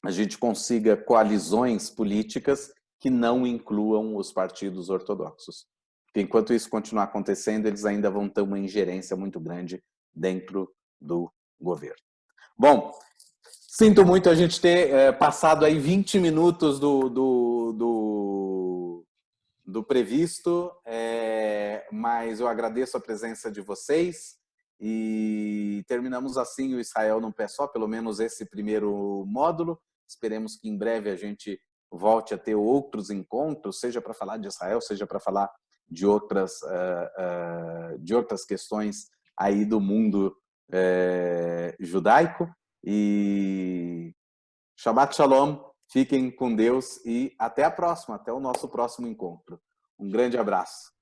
A: a gente consiga coalizões políticas que não incluam os partidos ortodoxos. Porque enquanto isso continuar acontecendo, eles ainda vão ter uma ingerência muito grande dentro do governo. Bom, sinto muito a gente ter passado aí 20 minutos do previsto, mas eu agradeço a presença de vocês e terminamos assim o Israel num pé só, pelo menos esse primeiro módulo. Esperemos que em breve a gente volte a ter outros encontros, seja para falar de Israel, seja para falar de outras questões aí do mundo judaico. E Shabbat Shalom, fiquem com Deus e até a próxima, até o nosso próximo encontro. Um grande abraço.